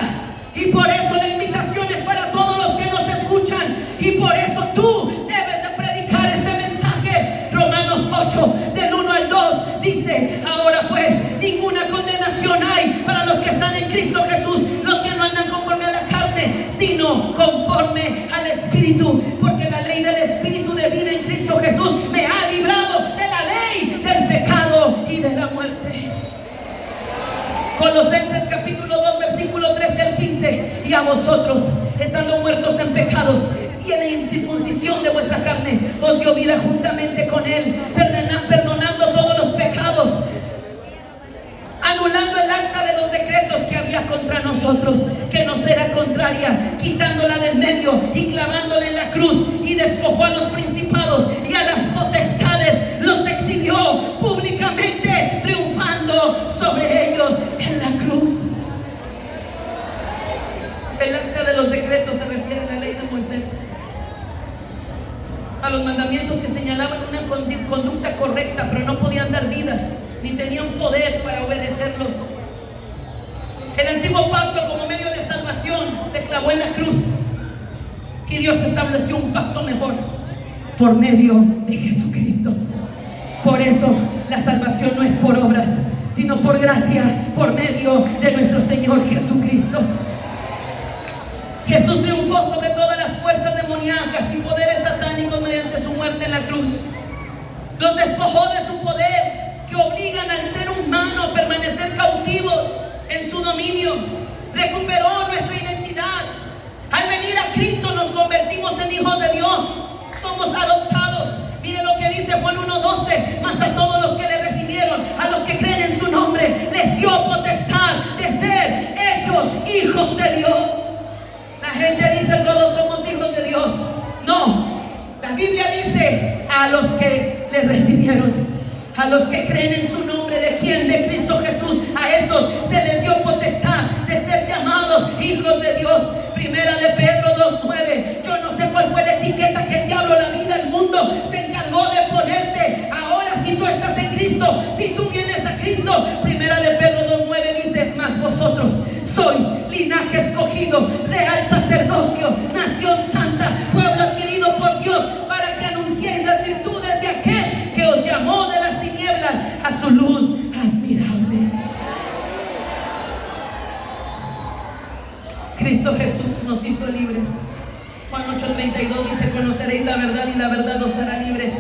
y por eso la invitación es para todos los que nos escuchan, y por eso tú debes de predicar este mensaje. Romanos 8, del 1 al 2 dice: ahora pues ninguna condenación hay para los que están en Cristo Jesús, los que no andan conforme a la carne, sino conforme al Espíritu, porque la ley del Espíritu de vida en Cristo Jesús me ha librado de la ley del pecado y de la muerte. Colosenses capítulo 2 versículo 13 al 15: y a vosotros, estando muertos en pecados y y en la incircuncisión de vuestra carne os dio vida juntamente con Él, perdonando todos los pecados, anulando el acta de los decretos que había contra nosotros, que nos era contraria, quitándola del medio y clavándola en la cruz, y despojó a los principados y a las potestades, los exhibió públicamente, triunfando sobre ellos en la cruz. El acta de los decretos se refiere a la ley de Moisés, a los mandamientos que señalaban una conducta correcta, pero no podían dar vida, ni tenían poder para obedecerlos. El antiguo pacto como medio de salvación se clavó en la cruz, y Dios estableció un pacto mejor por medio de Jesucristo. Por eso la salvación no es por obras, sino por gracia, por medio de nuestro Señor Jesucristo. Jesús triunfó sobre todas las fuerzas demoníacas y poderes satánicos mediante su muerte en la cruz. Los despojó de su poder, que obligan al ser humano a permanecer cautivos en su dominio. Recuperó nuestra identidad. Al venir a Cristo nos convertimos en hijos de Dios. Somos adoptados. Mire lo que dice Juan 1:12: mas a todos los que le recibieron, a los que creen en su nombre, les dio potestad de ser hechos hijos de Dios. La gente dice todos somos hijos de Dios. No, la Biblia dice a los que le recibieron, a los que creen en su nombre. ¿De quién? De Cristo Jesús. A esos se les dio potestad de ser llamados hijos de Dios. Primera de Pedro 2:9. Yo no sé cuál fue la etiqueta que el diablo, la vida, el mundo se encargó de ponerte. Ahora, si tú estás en Cristo, si tú vienes a Cristo, Primera de Pedro 2:9 dice: mas vosotros sois linaje escogido, real sacerdocio, nación santa, pueblo adquirido por Dios, para que anunciéis las virtudes de aquel que os llamó de las tinieblas a su luz admirable. Cristo Jesús nos hizo libres. Juan 8:32 dice: conoceréis la verdad y la verdad os hará libres.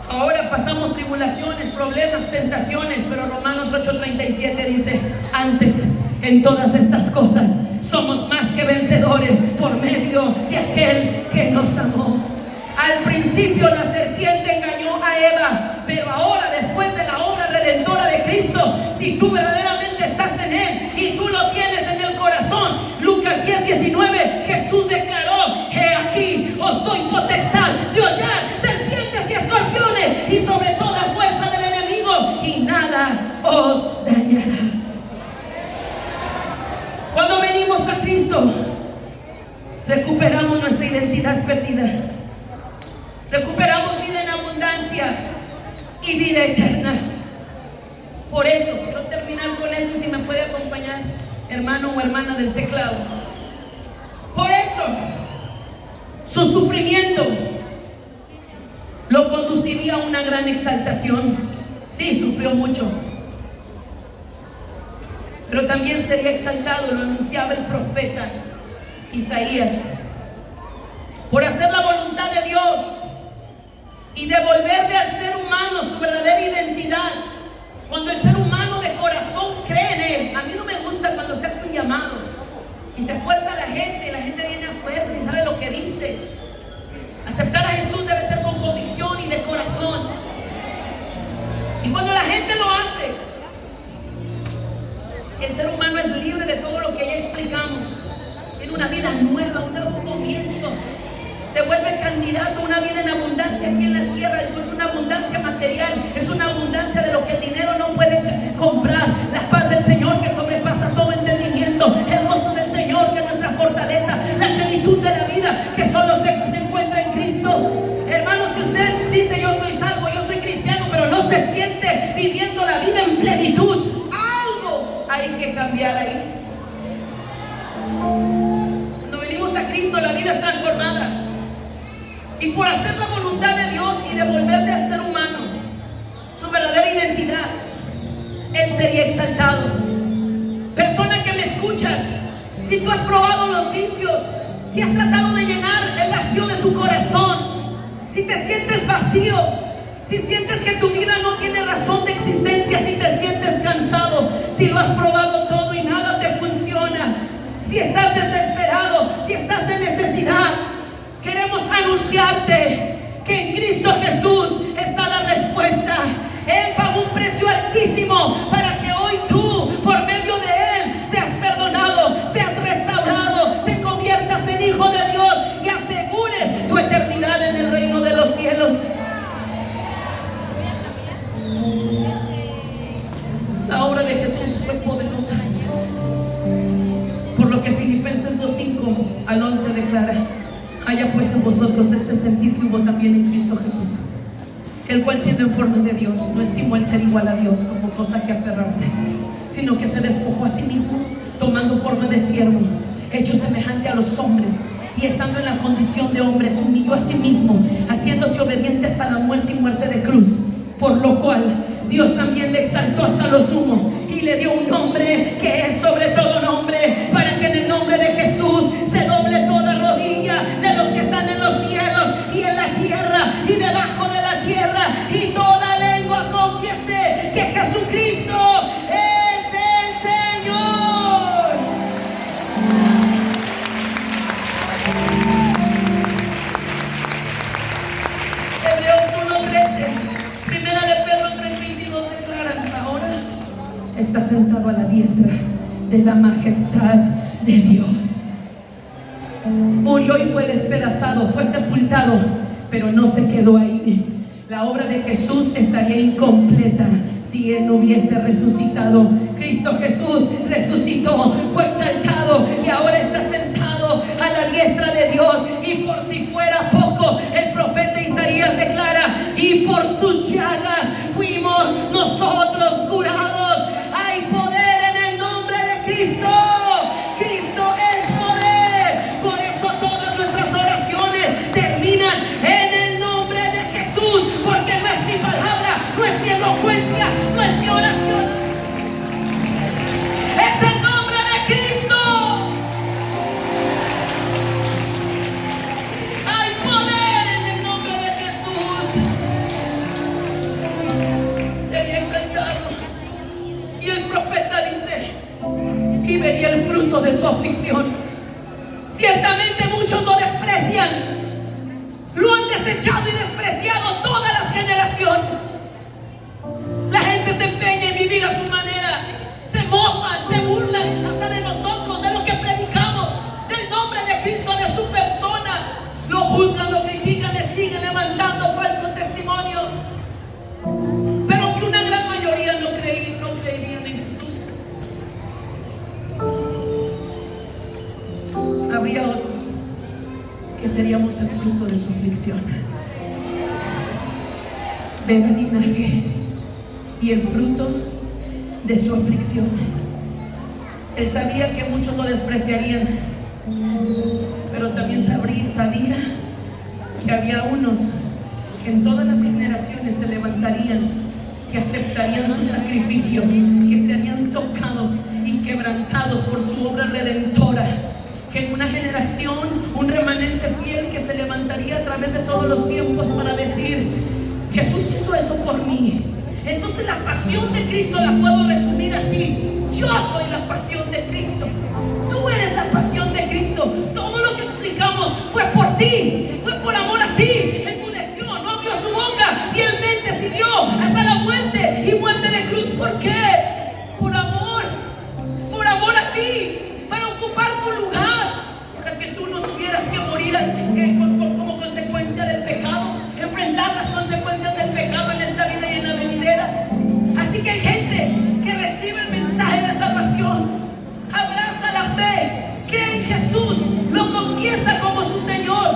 Ahora pasamos tribulaciones, problemas, tentaciones, pero Romanos 8:37 dice: antes, en todas estas cosas, somos más que vencedores por medio de aquel que nos amó. Al principio la serpiente engañó a Eva, pero ahora, después de la obra redentora de Cristo, si tú verdaderamente estás en Él y tú lo tienes en el corazón, Lucas 10:19, Jesús declaró: he aquí, os doy potestad de hollar serpientes y escorpiones y sobre toda fuerza del enemigo, y nada os dañará. Cuando venimos a Cristo, recuperamos nuestra identidad perdida. Recuperamos vida en abundancia y vida eterna. Por eso, quiero terminar con esto, si me puede acompañar, hermano o hermana del teclado. Por eso, su sufrimiento lo conduciría a una gran exaltación. Sí, sufrió mucho, pero también sería exaltado, lo anunciaba el profeta Isaías, por hacer la voluntad de Dios y devolverle al ser humano su verdadera identidad. Cuando el ser humano de corazón cree en Él. A mí no me gusta cuando se hace un llamado y se fuerza a la gente, y la gente viene a fuerza y sabe lo que dice. Aceptar a Jesús debe ser con convicción y de corazón. Y cuando la gente lo hace, el ser humano es libre de todo lo que ya explicamos. Tiene una vida nueva, un nuevo comienzo. Se vuelve candidato a una vida en abundancia aquí en la tierra. No es una abundancia material, es una abundancia de lo que el dinero no puede comprar. La paz del Señor que sobrepasa todo entendimiento, el gozo del Señor que es nuestra fortaleza, la plenitud de la vida que solo se encuentra en Cristo. Hermano, si usted dice: yo soy salvo, yo soy cristiano, pero no se siente viviendo la vida en plenitud, algo hay que cambiar ahí. Cuando venimos a Cristo, la vida es transformada. Y por hacer la voluntad de Dios y devolverle al ser humano su verdadera identidad, Él sería exaltado. Persona que me escuchas, si tú has probado los vicios, si has tratado de llenar el vacío de tu corazón, si te sientes vacío, si sientes que tu vida no tiene razón de existencia, si te sientes cansado, si lo has probado todo y nada te funciona, si estás desesperado, si estás en necesidad, recordarte que en Cristo Jesús está la respuesta. Él pagó un precio altísimo para que hoy tú, por medio de Él, seas perdonado, seas restaurado, te conviertas en hijo de Dios y asegures tu eternidad en el reino de los cielos. La obra de Jesús fue poderosa, por lo que Filipenses 2:5 al 11 declara: haya pues en vosotros este sentir que hubo también en Cristo Jesús, el cual, siendo en forma de Dios, no estimó el ser igual a Dios como cosa que aferrarse, sino que se despojó a sí mismo, tomando forma de siervo, hecho semejante a los hombres, y estando en la condición de hombre, se humilló a sí mismo, haciéndose obediente hasta la muerte y muerte de cruz. Por lo cual Dios también le exaltó hasta lo sumo y le dio un nombre que es sobre todo nombre, para que en el nombre de Jesús se doble toda rodilla de los que están en los cielos y en la tierra y debajo de la tierra, y toda lengua confiese que Jesucristo es el Señor. Hebreos 1:13, Primera de Pedro 3:22 declaran: ahora está sentado a la diestra de la majestad de Dios. Murió y fue despedazado, fue sepultado, pero no se quedó ahí. La obra de Jesús estaría incompleta si Él no hubiese resucitado. Cristo Jesús resucitó, fue exaltado y ahora está sentado a la diestra de Dios. Y por si fuera poco, el profeta Isaías declara: y por sus llagas fuimos nosotros curados. Hay poder en el nombre de Cristo. Cristo es poder. Por eso todas nuestras oraciones terminan en el nombre de Jesús, porque no es mi palabra, no es mi elocuencia, no es mi oración, es el nombre de Cristo. Hay poder en el nombre de Jesús. Sería exaltado. Y el profeta dice: y vería el fruto de su aflicción. Ciertamente muchos lo desprecian, lo han desechado y despreciado todas las generaciones. La gente se empeña en vivir a su manera, se mofan, se burlan hasta de nosotros, de lo que predicamos, del nombre de Cristo, de su persona. Lo juzgan, lo critican, le siguen levantando falso testimonio. Pero aunque una gran mayoría no creerían en Jesús, habría otros que seríamos el fruto de su aflicción, del linaje y el fruto de su aflicción. Él sabía que muchos lo despreciarían, pero también sabía que había unos que en todas las generaciones se levantarían, que aceptarían su sacrificio, que serían tocados y quebrantados por su obra redentora. Que en una generación, un remanente fiel que se levantaría a través de todos los tiempos para decir: Jesús hizo eso por mí. Entonces la pasión de Cristo la puedo resumir así: yo soy la pasión de Cristo, tú eres la pasión de Cristo. Todo lo que explicamos fue por ti, fue por amor a ti. Enmudeció, no abrió su boca, fielmente siguió hasta la muerte y muerte de cruz. ¿Por qué? Por amor a ti, para ocupar tu lugar, para que tú no tuvieras que morir como consecuencia del pecado, enfrentar las consecuencias del pecado en esta vida y en la venidera. Así que hay gente que recibe el mensaje de salvación, abraza la fe, cree en Jesús, lo confiesa como su Señor,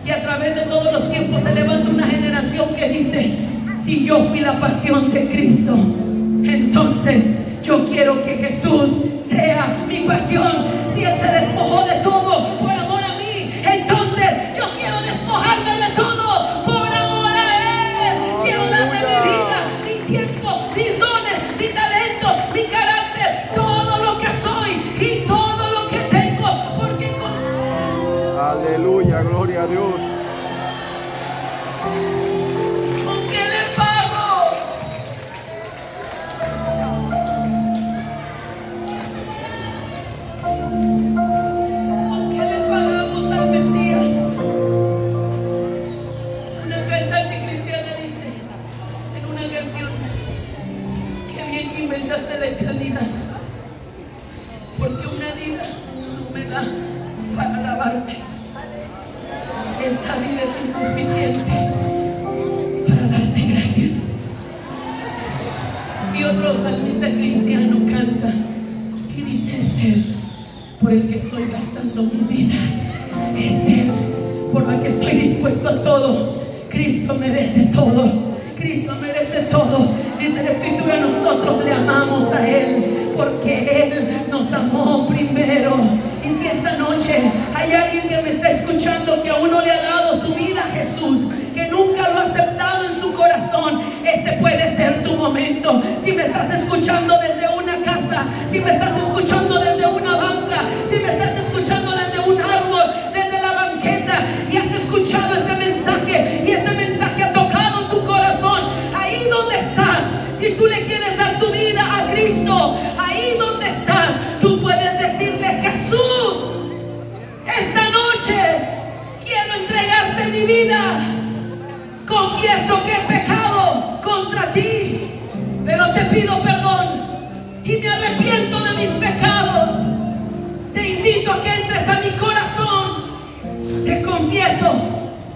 y a través de todos los tiempos se levanta una generación que dice: si yo fui la pasión de Cristo, entonces yo quiero que Jesús sea mi pasión. Si Él se despojó de todo por amor a mí, entonces yo quiero despojarme de todo por amor a Él. Quiero darle mi vida, mi tiempo, mis dones, mi talento, mi carácter, todo lo que soy y todo lo que tengo, porque aleluya, gloria a Dios. ¿con qué le pago? ¿Con qué le pagamos al Mesías? vida para alabarte. Esta vida es insuficiente para darte gracias. Y otro salmista cristiano canta y dice: es Él por el que estoy gastando mi vida, es Él por la que estoy dispuesto a todo. Cristo merece todo, Cristo merece todo. Dice la Escritura: nosotros le amamos a Él porque Él nos amó primero. Y si esta noche hay alguien que me está escuchando que aún no le ha dado su vida a Jesús, que nunca lo ha aceptado en su corazón, este puede ser tu momento. Si me estás escuchando desde una casa, si me estás escuchando desde una banca, si me estás escuchando desde un árbol, desde la banqueta, y has escuchado este mensaje y este mensaje ha tocado tu corazón, ahí donde estás, si tú le quieres dar tu vida a Cristo, ahí donde estás, tú puedes decirle: Jesús, esta noche quiero entregarte mi vida. Confieso que he pecado contra ti, pero te pido perdón y me arrepiento de mis pecados. Te invito a que entres a mi corazón. Te confieso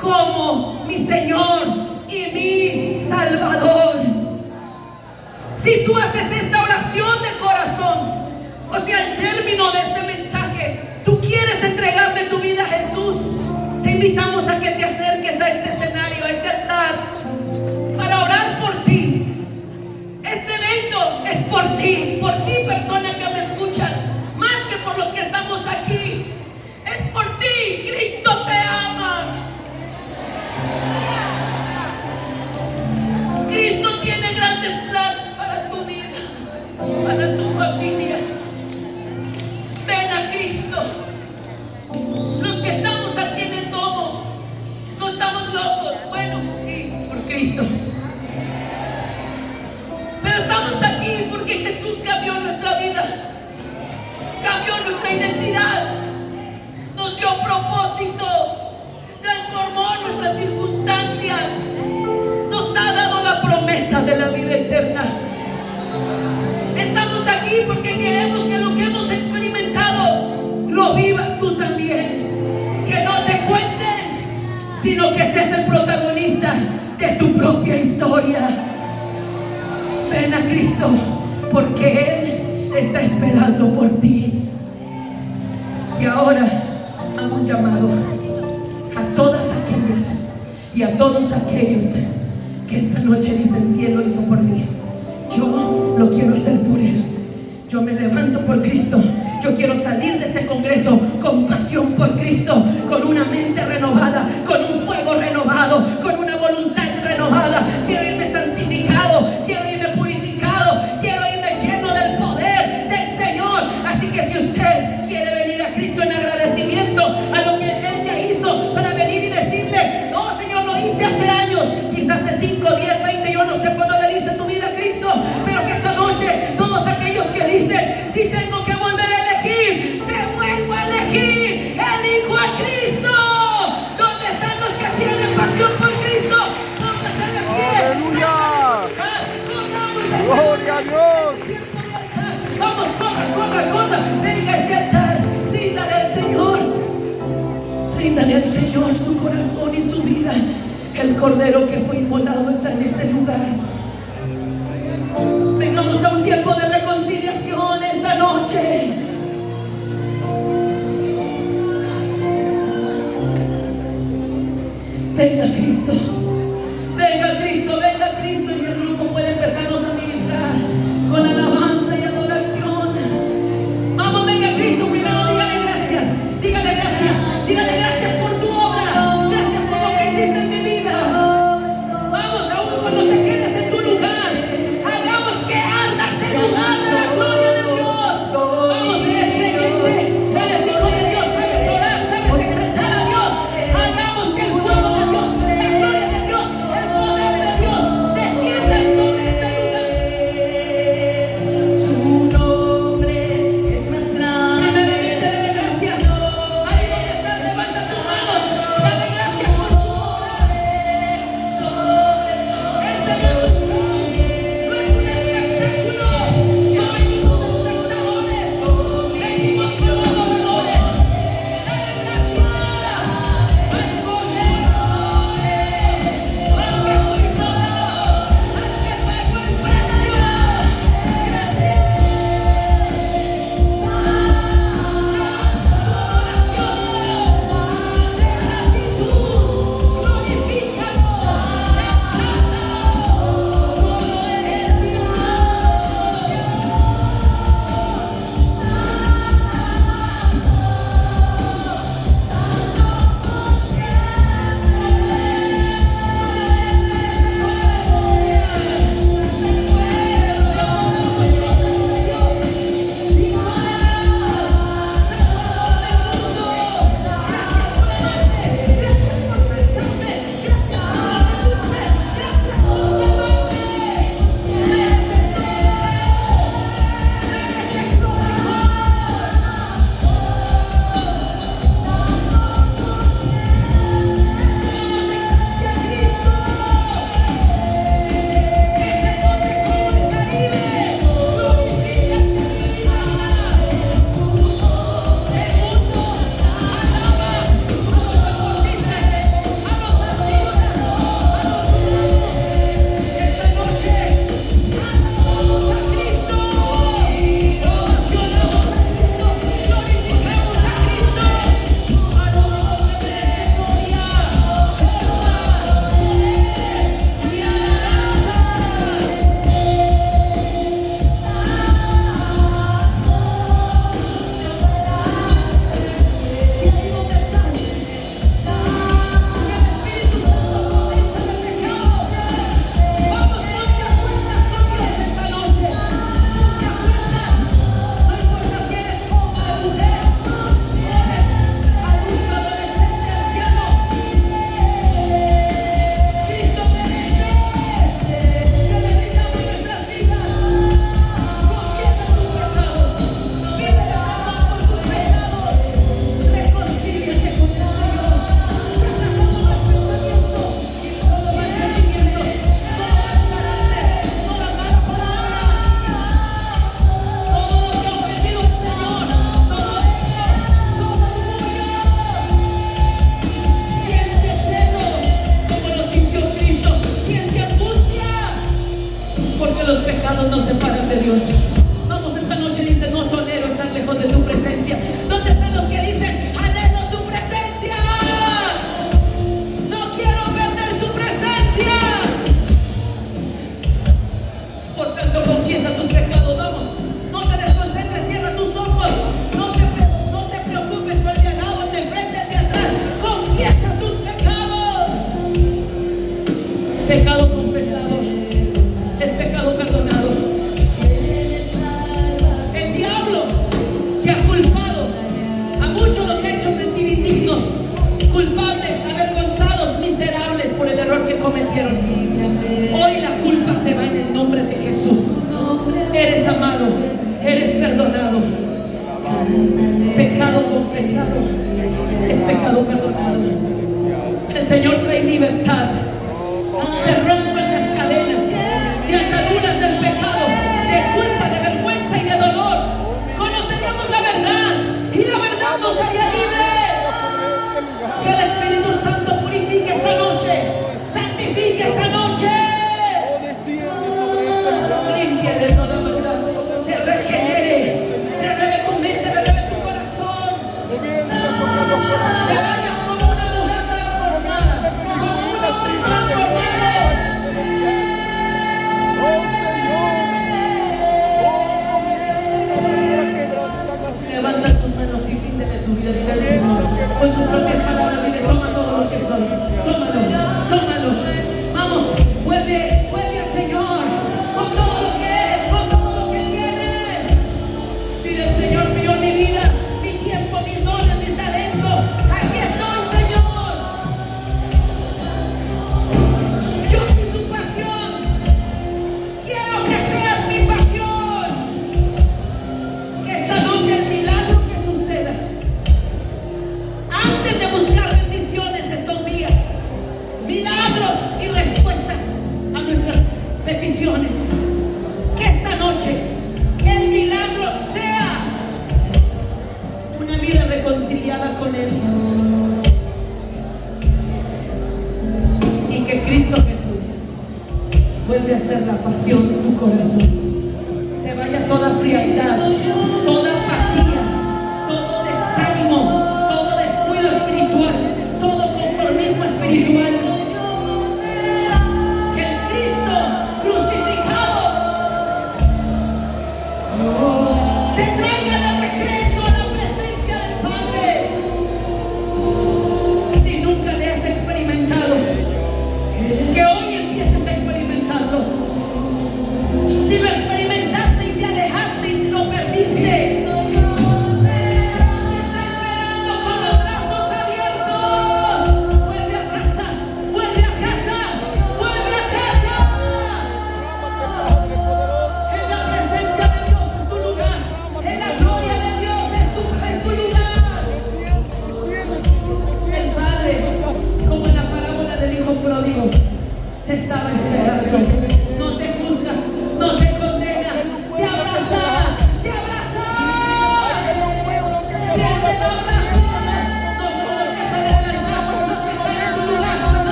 como mi Señor y mi Salvador. Si tú haces esta oración de corazón, o sea, al término de este mensaje, tú quieres entregarle tu vida a Jesús, te invitamos a que te acerques a este escenario, a este altar, para orar por ti. Este evento es por ti persona que me escuchas, más que por los que estamos aquí. Es por ti, Cristo te ama. Cristo tiene grandes planes para tu vida, para tu familia. Ven a Cristo. Los que estamos aquí en el domo, no estamos locos. Bueno, sí, por Cristo. Pero estamos aquí porque Jesús cambió nuestra vida, cambió nuestra identidad, nos dio propósito, transformó nuestras circunstancias, nos ha dado la promesa de la vida eterna. Estamos aquí porque queremos que lo que hemos experimentado lo vivas tú también. Que no te cuenten, sino que seas el protagonista de tu propia historia. Ven a Cristo, porque Él está esperando por ti. Y ahora hago un llamado a todas aquellas y a todos aquellos que esta noche dicen: cielo hizo por mí, yo lo quiero hacer por Él. Yo me levanto por Cristo. Yo quiero salir de este congreso con pasión por Cristo, con una mente renovada, con un fuego renovado, con una voluntad renovada. Quiero irme santificado, quiero irme purificado, quiero irme lleno del poder del Señor. Así que si usted quiere venir a Cristo en agradecimiento a lo que Él ya hizo, para venir y decirle: no, Señor, lo hice hace años, quizás hace 5, 10, 20, yo no sé cuándo le diste tu vida a Cristo, pero que esta noche todos aquellos que dicen: si tengo que volver a elegir, te vuelvo a elegir, elijo a Cristo. ¿Dónde están los que tienen pasión por Cristo? Póngase de pie. ¡Aleluya! ¡Gloria a Dios! Vamos, corra. Venga este altar. Ríndale al Señor. Ríndale al Señor su corazón y su vida. El Cordero que fue inmolado está en este lugar. Vengamos a un tiempo de reconciliación esta noche. Venga Cristo, venga Cristo, venga Cristo. Y el grupo puede empezarnos a ministrar con alabanza y adoración. Vamos, venga Cristo. Primero dígale gracias, dígale gracias por tu obra, gracias por lo que hiciste en mi vida. Vamos, aún cuando te quedes en tu lugar, hagamos que arda este lugar de la gloria de Dios. Vamos, eres creyente, eres hijo de Dios, sabes orar, sabes exaltar a Dios. Hagamos que el fuego de Dios, la gloria de pecados nos separan de Dios. Vamos, esta noche dice: no tolero estar lejos de tu presencia. ¿Dónde están los que dicen: anhelo tu presencia? No quiero perder tu presencia. Por tanto, confiesa tus pecados. Vamos, no te desconcentres, cierra tus ojos. No te preocupes por el de al lado, el de frente, el de atrás. Confiesa tus pecados. Pecado confesado es pecado perdonado. El diablo que ha culpado a muchos, los ha hecho sentir indignos, culpables, avergonzados, miserables por el error que cometieron. Hoy la culpa se va en el nombre de Jesús. Eres amado, eres perdonado. Pecado confesado es pecado perdonado. El Señor trae libertad. Se rompen las cadenas de ataduras del pecado, de culpa, de vergüenza y de dolor. Conoceremos la verdad y la verdad nos haría libres. Que el Espíritu Santo purifique esta noche, santifique esta noche, limpie de toda maldad, te regenere, renueve tu mente, renueve tu corazón, te vayas como una mujer transformada, como una mujer transformada. Levanta tus manos y pídele tu vida, dile al Señor con tus propias palabras, dile: toma todo lo que soy, tómalo, tómalo. Vamos, vuelve al Señor con todo lo que eres, con todo lo que tienes. Dile al Señor: Señor, mi vida, mi tiempo, mis dones, mis talentos, aquí estoy, Señor. Yo soy tu pasión, quiero que seas mi pasión. Que esta noche el milagro que suceda, antes de buscar bendiciones estos días, milagros y respuestas a nuestras peticiones, que esta noche el milagro sea una vida reconciliada con Él, y que Cristo Jesús vuelve a ser la pasión de tu corazón. Se vaya toda frialdad,